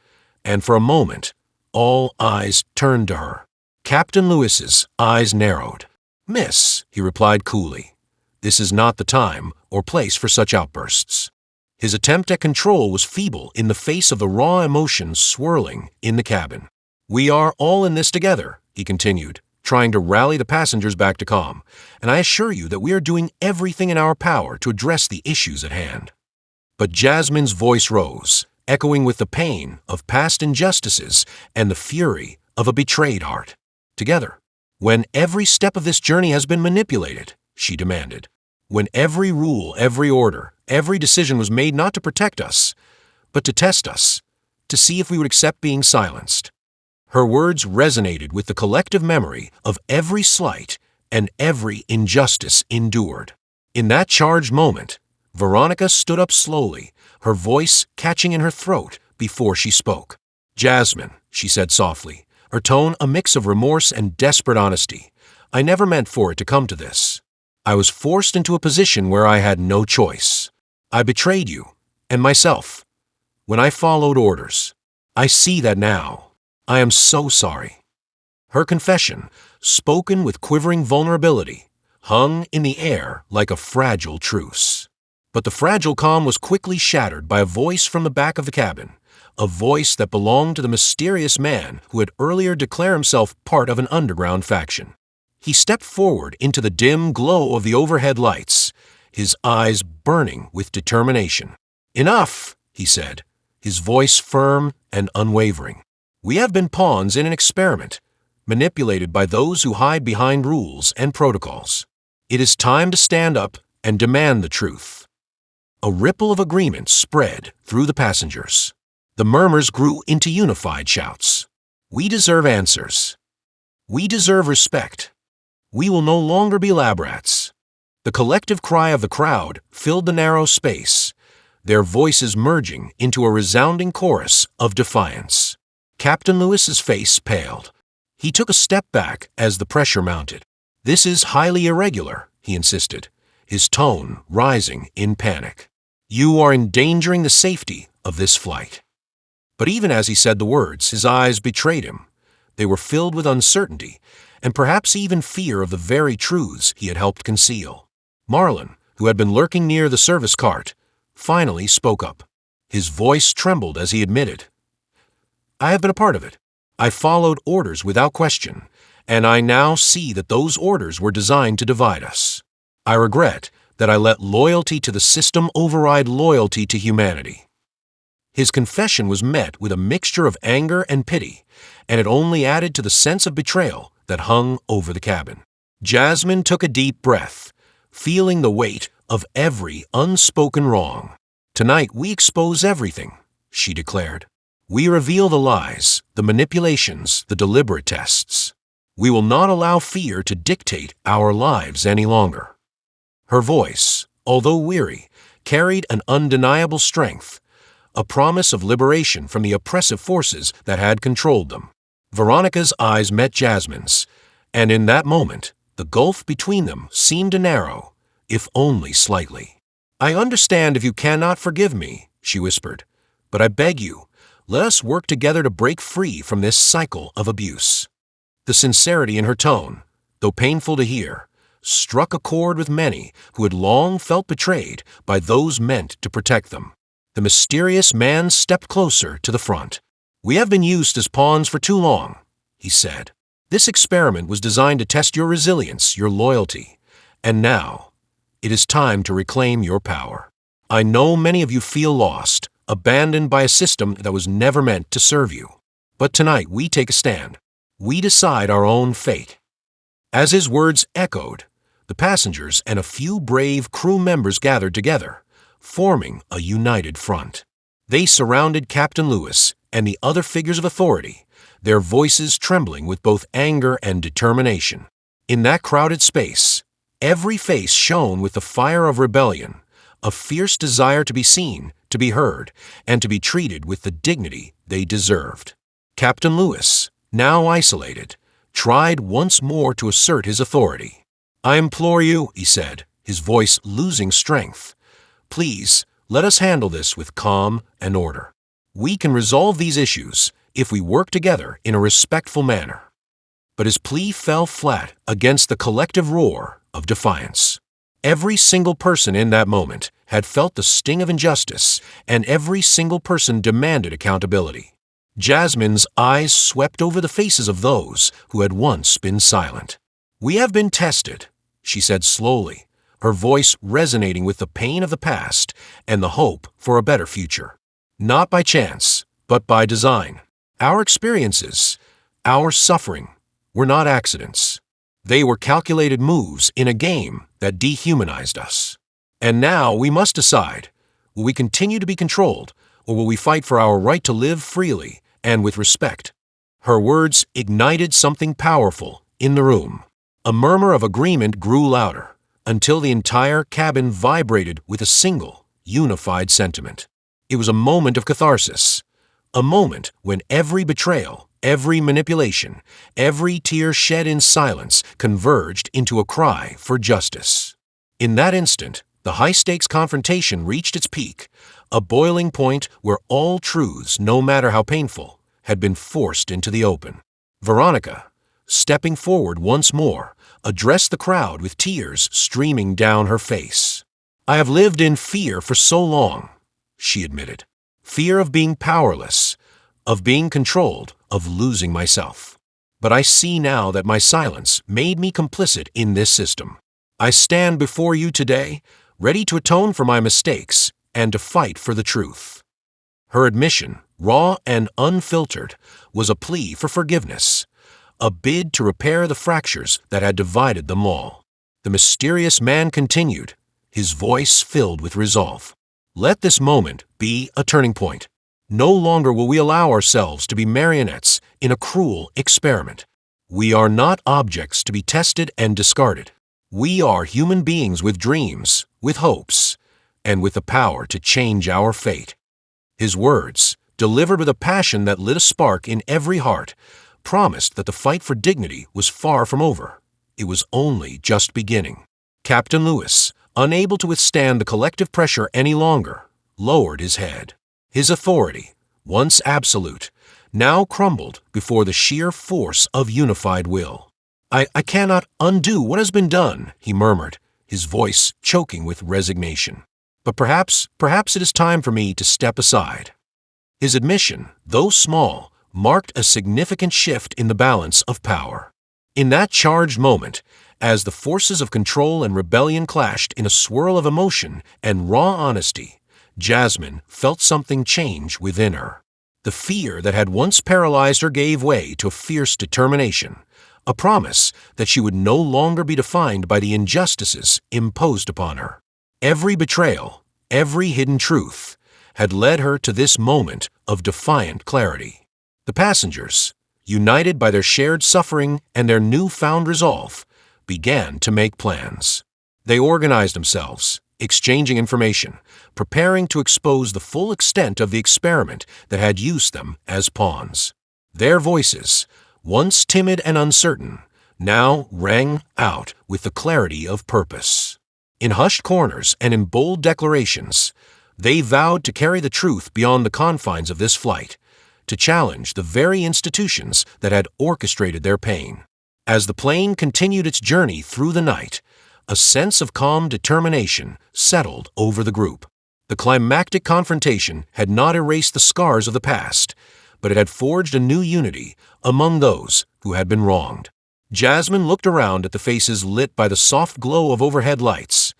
and for a moment, all eyes turned to her. Captain Lewis's eyes narrowed. "Miss," he replied coolly, "this is not the time or place for such outbursts." His attempt at control was feeble in the face of the raw emotions swirling in the cabin. "We are all in this together," he continued, trying to rally the passengers back to calm, "and I assure you that we are doing everything in our power to address the issues at hand." But Jasmine's voice rose, echoing with the pain of past injustices and the fury of a betrayed heart. "Together, when every step of this journey has been manipulated," she demanded, "when every rule, every order, every decision was made not to protect us, but to test us, to see if we would accept being silenced." Her words resonated with the collective memory of every slight and every injustice endured. In that charged moment, Veronica stood up slowly, her voice catching in her throat before she spoke. "Jasmine," she said softly, her tone a mix of remorse and desperate honesty, "I never meant for it to come to this. I was forced into a position where I had no choice. I betrayed you, and myself, when I followed orders. I see that now. I am so sorry." Her confession, spoken with quivering vulnerability, hung in the air like a fragile truce. But the fragile calm was quickly shattered by a voice from the back of the cabin, a voice that belonged to the mysterious man who had earlier declared himself part of an underground faction. He stepped forward into the dim glow of the overhead lights, his eyes burning with determination. "Enough," he said, his voice firm and unwavering. "We have been pawns in an experiment, manipulated by those who hide behind rules and protocols. It is time to stand up and demand the truth." A ripple of agreement spread through the passengers. The murmurs grew into unified shouts. "We deserve answers. We deserve respect. We will no longer be lab rats." The collective cry of the crowd filled the narrow space, their voices merging into a resounding chorus of defiance. Captain Lewis's face paled. He took a step back as the pressure mounted. "This is highly irregular," he insisted, his tone rising in panic. "You are endangering the safety of this flight." But even as he said the words, his eyes betrayed him. They were filled with uncertainty, and perhaps even fear of the very truths he had helped conceal. Marlin, who had been lurking near the service cart, finally spoke up. His voice trembled as he admitted, "I have been a part of it. I followed orders without question, and I now see that those orders were designed to divide us. I regret that I let loyalty to the system override loyalty to humanity." His confession was met with a mixture of anger and pity, and it only added to the sense of betrayal that hung over the cabin. Jasmine took a deep breath, feeling the weight of every unspoken wrong. "Tonight we expose everything," she declared. "We reveal the lies, the manipulations, the deliberate tests. We will not allow fear to dictate our lives any longer. Her voice, although weary, carried an undeniable strength, a promise of liberation from the oppressive forces that had controlled them. Veronica's eyes met Jasmine's, and in that moment, the gulf between them seemed to narrow, if only slightly. "I understand if you cannot forgive me," she whispered, "but I beg you, let us work together to break free from this cycle of abuse." The sincerity in her tone, though painful to hear, struck a chord with many who had long felt betrayed by those meant to protect them. The mysterious man stepped closer to the front. "We have been used as pawns for too long," he said. "This experiment was designed to test your resilience, your loyalty, and now it is time to reclaim your power. I know many of you feel lost, abandoned by a system that was never meant to serve you. But tonight we take a stand. We decide our own fate." As his words echoed, the passengers and a few brave crew members gathered together, forming a united front. They surrounded Captain Lewis and the other figures of authority, their voices trembling with both anger and determination. In that crowded space, every face shone with the fire of rebellion, a fierce desire to be seen, to be heard, and to be treated with the dignity they deserved. Captain Lewis, now isolated, tried once more to assert his authority. "I implore you," he said, his voice losing strength, "please, let us handle this with calm and order. We can resolve these issues if we work together in a respectful manner." But his plea fell flat against the collective roar of defiance. Every single person in that moment had felt the sting of injustice, and every single person demanded accountability. Jasmine's eyes swept over the faces of those who had once been silent. "We have been tested," she said slowly, her voice resonating with the pain of the past and the hope for a better future. "Not by chance, but by design. Our experiences, our suffering, were not accidents. They were calculated moves in a game that dehumanized us. And now we must decide, will we continue to be controlled, or will we fight for our right to live freely and with respect?" Her words ignited something powerful in the room. A murmur of agreement grew louder, until the entire cabin vibrated with a single, unified sentiment. It was a moment of catharsis, a moment when every betrayal, every manipulation, every tear shed in silence converged into a cry for justice. In that instant, the high-stakes confrontation reached its peak, a boiling point where all truths, no matter how painful, had been forced into the open. Veronica, stepping forward once more, addressed the crowd with tears streaming down her face. "I have lived in fear for so long," she admitted. "Fear of being powerless, of being controlled, of losing myself. But I see now that my silence made me complicit in this system. I stand before you today, ready to atone for my mistakes and to fight for the truth." Her admission, raw and unfiltered, was a plea for forgiveness, a bid to repair the fractures that had divided them all. The mysterious man continued, his voice filled with resolve. "Let this moment be a turning point. No longer will we allow ourselves to be marionettes in a cruel experiment. We are not objects to be tested and discarded. We are human beings with dreams, with hopes, and with the power to change our fate." His words, delivered with a passion that lit a spark in every heart, promised that the fight for dignity was far from over. It was only just beginning. Captain Lewis, unable to withstand the collective pressure any longer, lowered his head. His authority, once absolute, now crumbled before the sheer force of unified will. I cannot undo what has been done," he murmured, his voice choking with resignation. "But perhaps it is time for me to step aside." His admission, though small, marked a significant shift in the balance of power. In that charged moment, as the forces of control and rebellion clashed in a swirl of emotion and raw honesty, Jasmine felt something change within her. The fear that had once paralyzed her gave way to a fierce determination, a promise that she would no longer be defined by the injustices imposed upon her. Every betrayal, every hidden truth, had led her to this moment of defiant clarity. The passengers, united by their shared suffering and their newfound resolve, began to make plans. They organized themselves, exchanging information, preparing to expose the full extent of the experiment that had used them as pawns. Their voices, once timid and uncertain, now rang out with the clarity of purpose. In hushed corners and in bold declarations, they vowed to carry the truth beyond the confines of this flight, to challenge the very institutions that had orchestrated their pain. As the plane continued its journey through the night, a sense of calm determination settled over the group. The climactic confrontation had not erased the scars of the past, but it had forged a new unity among those who had been wronged. Jasmine looked around at the faces lit by the soft glow of overhead lights,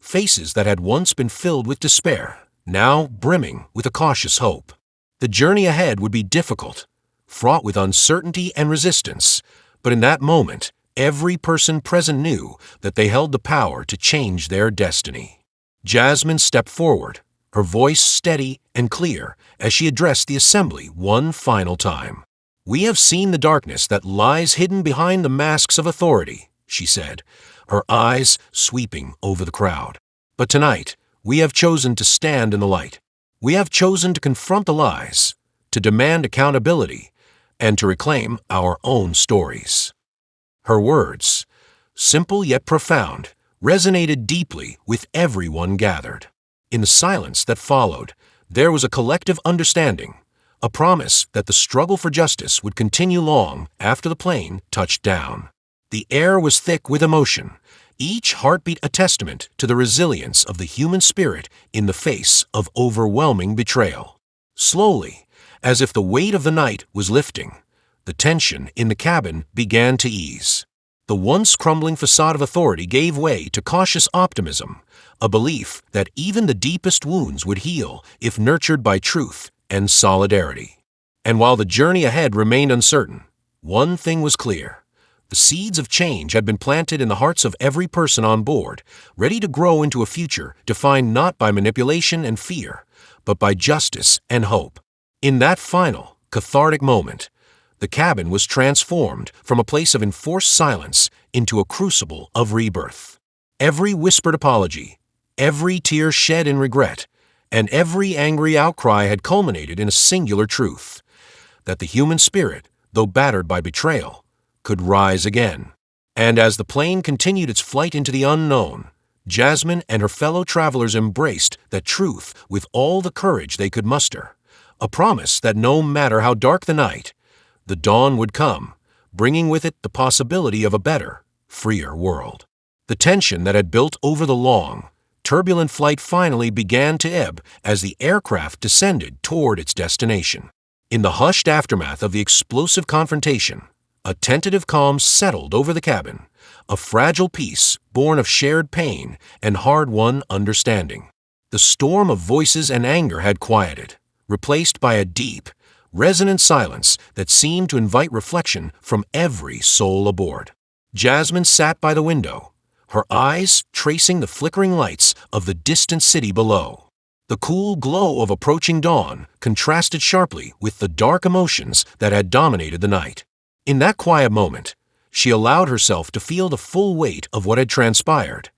faces that had once been filled with despair, now brimming with a cautious hope. The journey ahead would be difficult, fraught with uncertainty and resistance, but in that moment, every person present knew that they held the power to change their destiny. Jasmine stepped forward, her voice steady and clear as she addressed the assembly one final time. "We have seen the darkness that lies hidden behind the masks of authority," she said, her eyes sweeping over the crowd. "But tonight, we have chosen to stand in the light. We have chosen to confront the lies, to demand accountability, and to reclaim our own stories." Her words, simple yet profound, resonated deeply with everyone gathered. In the silence that followed, there was a collective understanding, a promise that the struggle for justice would continue long after the plane touched down. The air was thick with emotion, each heartbeat a testament to the resilience of the human spirit in the face of overwhelming betrayal. Slowly, as if the weight of the night was lifting, the tension in the cabin began to ease. The once crumbling facade of authority gave way to cautious optimism, a belief that even the deepest wounds would heal if nurtured by truth and solidarity. And while the journey ahead remained uncertain, one thing was clear. The seeds of change had been planted in the hearts of every person on board, ready to grow into a future defined not by manipulation and fear, but by justice and hope. In that final, cathartic moment, the cabin was transformed from a place of enforced silence into a crucible of rebirth. Every whispered apology, every tear shed in regret, and every angry outcry had culminated in a singular truth: that the human spirit, though battered by betrayal, could rise again. And as the plane continued its flight into the unknown, Jasmine and her fellow travelers embraced that truth with all the courage they could muster, a promise that no matter how dark the night, the dawn would come, bringing with it the possibility of a better, freer world. The tension that had built over the long, turbulent flight finally began to ebb as the aircraft descended toward its destination. In the hushed aftermath of the explosive confrontation, a tentative calm settled over the cabin, a fragile peace born of shared pain and hard-won understanding. The storm of voices and anger had quieted, replaced by a deep, resonant silence that seemed to invite reflection from every soul aboard. Jasmine sat by the window, her eyes tracing the flickering lights of the distant city below. The cool glow of approaching dawn contrasted sharply with the dark emotions that had dominated the night. In that quiet moment, she allowed herself to feel the full weight of what had transpired: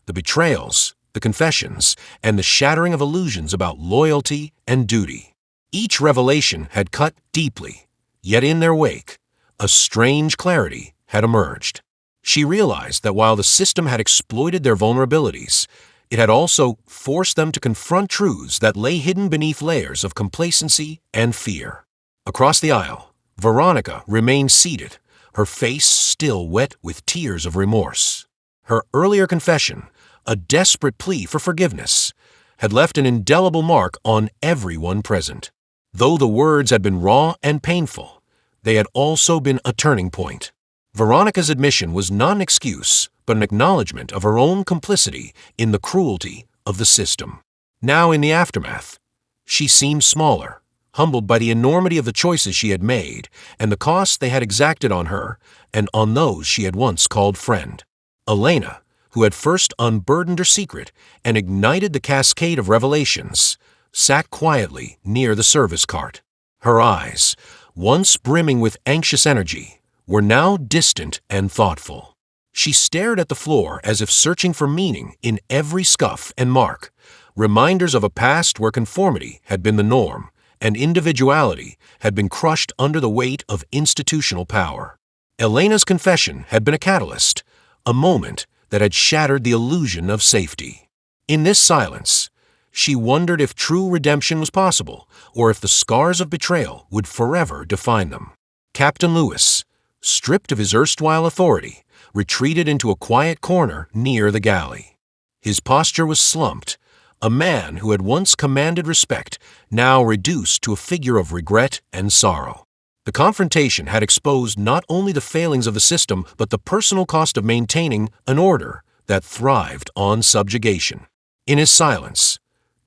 the betrayals, the confessions, and the shattering of illusions about loyalty and duty. Each revelation had cut deeply, yet in their wake, a strange clarity had emerged. She realized that while the system had exploited their vulnerabilities, it had also forced them to confront truths that lay hidden beneath layers of complacency and fear. Across the aisle, Veronica remained seated, her face still wet with tears of remorse. Her earlier confession, a desperate plea for forgiveness, had left an indelible mark on everyone present. Though the words had been raw and painful, they had also been a turning point. Veronica's admission was not an excuse, but an acknowledgement of her own complicity in the cruelty of the system. Now, in the aftermath, she seemed smaller, humbled by the enormity of the choices she had made and the costs they had exacted on her and on those she had once called friend. Elena, who had first unburdened her secret and ignited the cascade of revelations, sat quietly near the service cart. Her eyes, once brimming with anxious energy, were now distant and thoughtful. She stared at the floor as if searching for meaning in every scuff and mark, reminders of a past where conformity had been the norm and individuality had been crushed under the weight of institutional power. Elena's confession had been a catalyst, a moment that had shattered the illusion of safety. In this silence, she wondered if true redemption was possible, or if the scars of betrayal would forever define them. Captain Lewis, stripped of his erstwhile authority, retreated into a quiet corner near the galley. His posture was slumped, a man who had once commanded respect, now reduced to a figure of regret and sorrow. The confrontation had exposed not only the failings of the system, but the personal cost of maintaining an order that thrived on subjugation. In his silence,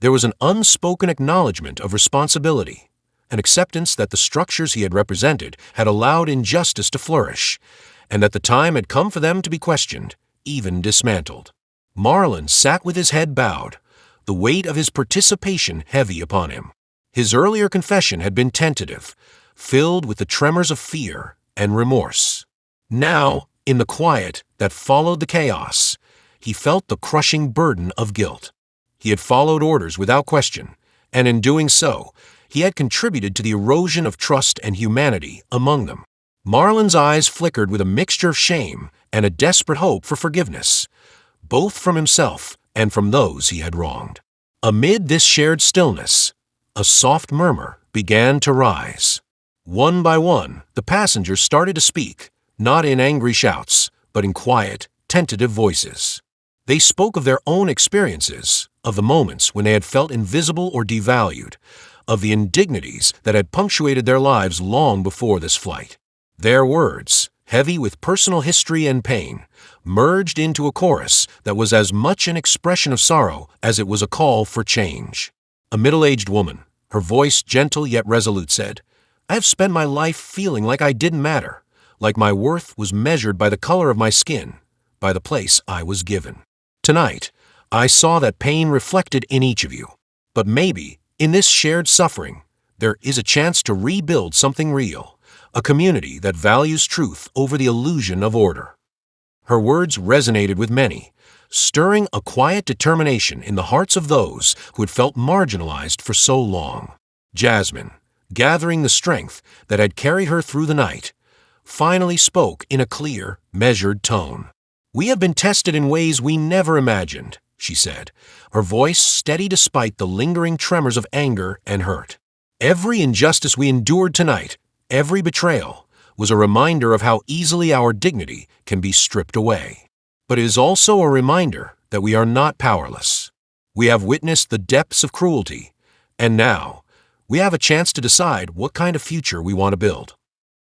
there was an unspoken acknowledgement of responsibility, an acceptance that the structures he had represented had allowed injustice to flourish, and that the time had come for them to be questioned, even dismantled. Marlin sat with his head bowed, the weight of his participation heavy upon him. His earlier confession had been tentative, filled with the tremors of fear and remorse. Now, in the quiet that followed the chaos, he felt the crushing burden of guilt. He had followed orders without question, and in doing so, he had contributed to the erosion of trust and humanity among them. Marlin's eyes flickered with a mixture of shame and a desperate hope for forgiveness, both from himself and from those he had wronged. Amid this shared stillness, a soft murmur began to rise. One by one, the passengers started to speak, not in angry shouts, but in quiet, tentative voices. They spoke of their own experiences, of the moments when they had felt invisible or devalued, of the indignities that had punctuated their lives long before this flight. Their words, heavy with personal history and pain, merged into a chorus that was as much an expression of sorrow as it was a call for change. A middle-aged woman, her voice gentle yet resolute, said, "I have spent my life feeling like I didn't matter, like my worth was measured by the color of my skin, by the place I was given. Tonight, I saw that pain reflected in each of you. But maybe, in this shared suffering, there is a chance to rebuild something real, a community that values truth over the illusion of order." Her words resonated with many, stirring a quiet determination in the hearts of those who had felt marginalized for so long. Jasmine, gathering the strength that had carried her through the night, finally spoke in a clear, measured tone. "We have been tested in ways we never imagined," she said, her voice steady despite the lingering tremors of anger and hurt. "Every injustice we endured tonight, every betrayal, was a reminder of how easily our dignity can be stripped away. But it is also a reminder that we are not powerless. We have witnessed the depths of cruelty, and now we have a chance to decide what kind of future we want to build."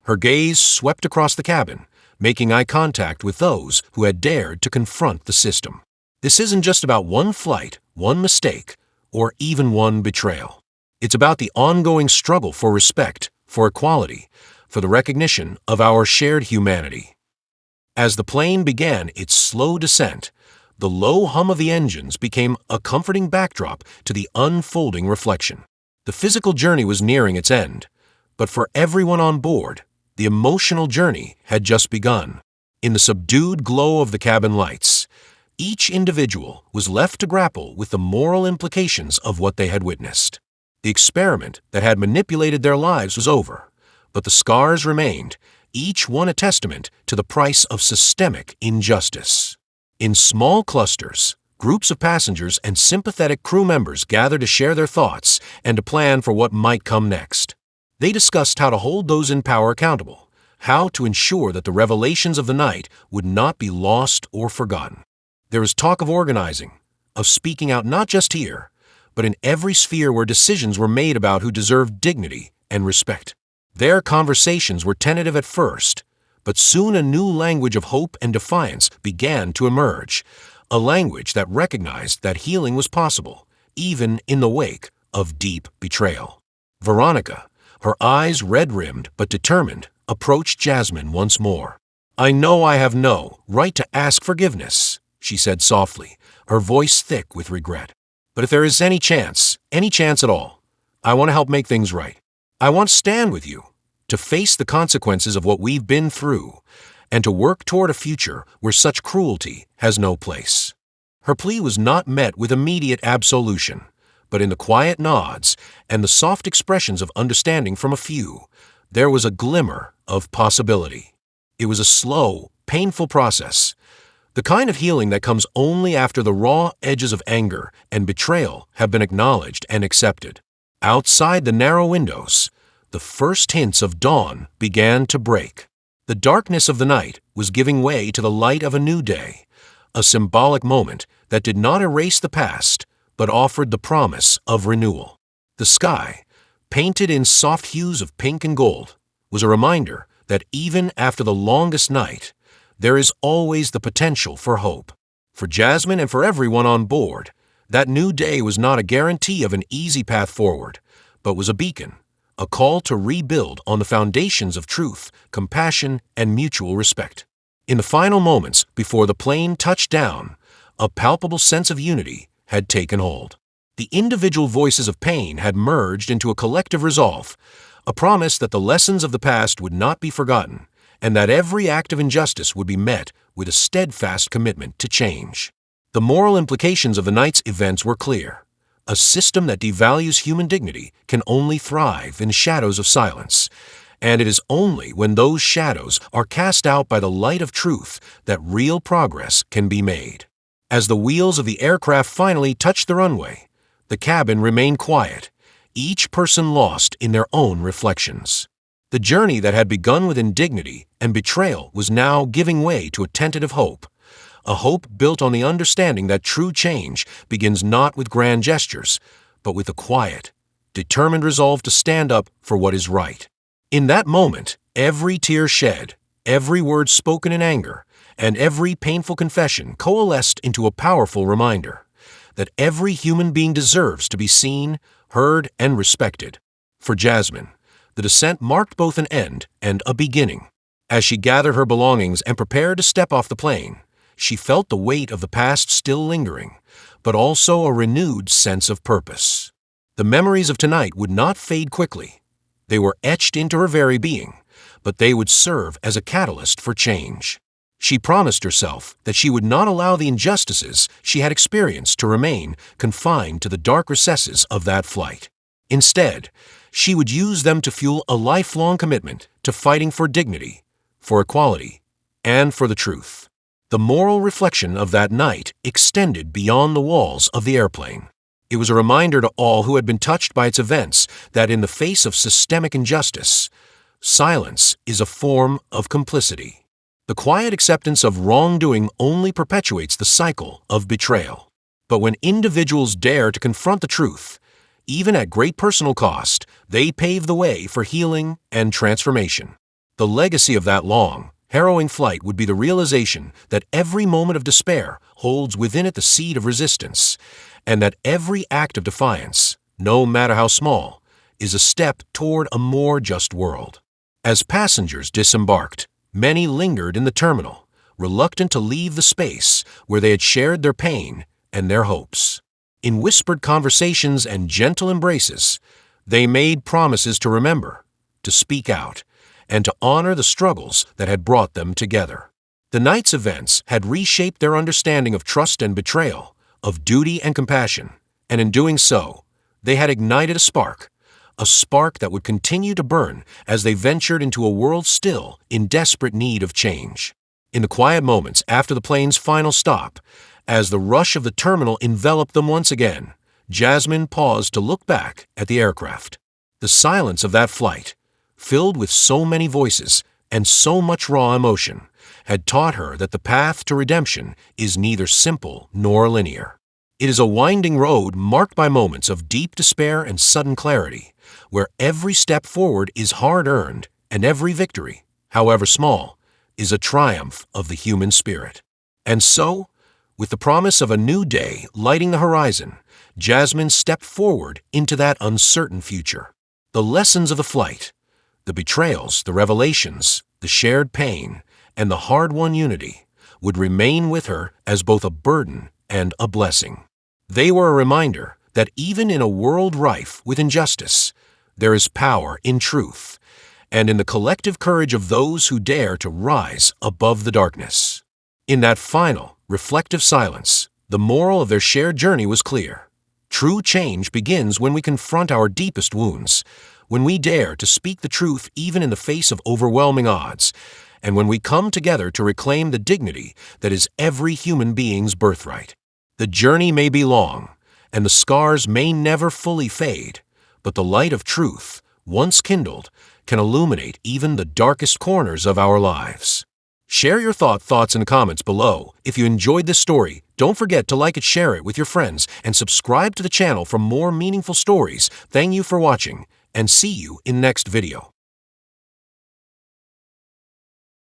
Her gaze swept across the cabin, making eye contact with those who had dared to confront the system. This isn't just about one flight, one mistake, or even one betrayal. It's about the ongoing struggle for respect, for equality, for the recognition of our shared humanity. As the plane began its slow descent, the low hum of the engines became a comforting backdrop to the unfolding reflection. The physical journey was nearing its end, but for everyone on board, the emotional journey had just begun. In the subdued glow of the cabin lights, each individual was left to grapple with the moral implications of what they had witnessed. The experiment that had manipulated their lives was over, but the scars remained, each one a testament to the price of systemic injustice. In small clusters, groups of passengers and sympathetic crew members gathered to share their thoughts and to plan for what might come next. They discussed how to hold those in power accountable, how to ensure that the revelations of the night would not be lost or forgotten. There was talk of organizing, of speaking out not just here, but in every sphere where decisions were made about who deserved dignity and respect. Their conversations were tentative at first, but soon a new language of hope and defiance began to emerge, a language that recognized that healing was possible, even in the wake of deep betrayal. Veronica, her eyes red-rimmed but determined, approached Jasmine once more. "I know I have no right to ask forgiveness," she said softly, her voice thick with regret. "But if there is any chance at all, I want to help make things right. I want to stand with you, to face the consequences of what we've been through, and to work toward a future where such cruelty has no place. Her plea was not met with immediate absolution, but in the quiet nods and the soft expressions of understanding from a few, there was a glimmer of possibility. It was a slow, painful process, the kind of healing that comes only after the raw edges of anger and betrayal have been acknowledged and accepted. Outside the narrow windows, the first hints of dawn began to break. The darkness of the night was giving way to the light of a new day, a symbolic moment that did not erase the past, but offered the promise of renewal. The sky, painted in soft hues of pink and gold, was a reminder that even after the longest night, there is always the potential for hope. For Jasmine and for everyone on board, that new day was not a guarantee of an easy path forward, but was a beacon, a call to rebuild on the foundations of truth, compassion, and mutual respect. In the final moments before the plane touched down, a palpable sense of unity had taken hold. The individual voices of pain had merged into a collective resolve, a promise that the lessons of the past would not be forgotten, and that every act of injustice would be met with a steadfast commitment to change. The moral implications of the night's events were clear. A system that devalues human dignity can only thrive in shadows of silence, and it is only when those shadows are cast out by the light of truth that real progress can be made. As the wheels of the aircraft finally touched the runway, the cabin remained quiet, each person lost in their own reflections. The journey that had begun with indignity and betrayal was now giving way to a tentative hope, a hope built on the understanding that true change begins not with grand gestures, but with a quiet, determined resolve to stand up for what is right. In that moment, every tear shed, every word spoken in anger, and every painful confession coalesced into a powerful reminder that every human being deserves to be seen, heard, and respected. For Jasmine, the descent marked both an end and a beginning. As she gathered her belongings and prepared to step off the plane, she felt the weight of the past still lingering, but also a renewed sense of purpose. The memories of tonight would not fade quickly. They were etched into her very being, but they would serve as a catalyst for change. She promised herself that she would not allow the injustices she had experienced to remain confined to the dark recesses of that flight. Instead, she would use them to fuel a lifelong commitment to fighting for dignity, for equality, and for the truth. The moral reflection of that night extended beyond the walls of the airplane. It was a reminder to all who had been touched by its events that in the face of systemic injustice, silence is a form of complicity. The quiet acceptance of wrongdoing only perpetuates the cycle of betrayal. But when individuals dare to confront the truth, even at great personal cost, they pave the way for healing and transformation. The legacy of that long, harrowing flight would be the realization that every moment of despair holds within it the seed of resistance, and that every act of defiance, no matter how small, is a step toward a more just world. As passengers disembarked, many lingered in the terminal, reluctant to leave the space where they had shared their pain and their hopes. In whispered conversations and gentle embraces, they made promises to remember, to speak out, and to honor the struggles that had brought them together. The night's events had reshaped their understanding of trust and betrayal, of duty and compassion, and in doing so, they had ignited a spark that would continue to burn as they ventured into a world still in desperate need of change. In the quiet moments after the plane's final stop, as the rush of the terminal enveloped them once again, Jasmine paused to look back at the aircraft. The silence of that flight, filled with so many voices and so much raw emotion, had taught her that the path to redemption is neither simple nor linear. It is a winding road marked by moments of deep despair and sudden clarity, where every step forward is hard-earned and every victory, however small, is a triumph of the human spirit. And so, with the promise of a new day lighting the horizon, Jasmine stepped forward into that uncertain future. The lessons of the flight, the betrayals, the revelations, the shared pain, and the hard-won unity would remain with her as both a burden and a blessing. They were a reminder that even in a world rife with injustice, there is power in truth, and in the collective courage of those who dare to rise above the darkness. In that final, reflective silence, the moral of their shared journey was clear. True change begins when we confront our deepest wounds, when we dare to speak the truth even in the face of overwhelming odds, and when we come together to reclaim the dignity that is every human being's birthright. The journey may be long, and the scars may never fully fade, but the light of truth, once kindled, can illuminate even the darkest corners of our lives. Share your thoughts in the comments below. If you enjoyed this story, don't forget to like and share it with your friends and subscribe to the channel for more meaningful stories. Thank you for watching, and see you in next video.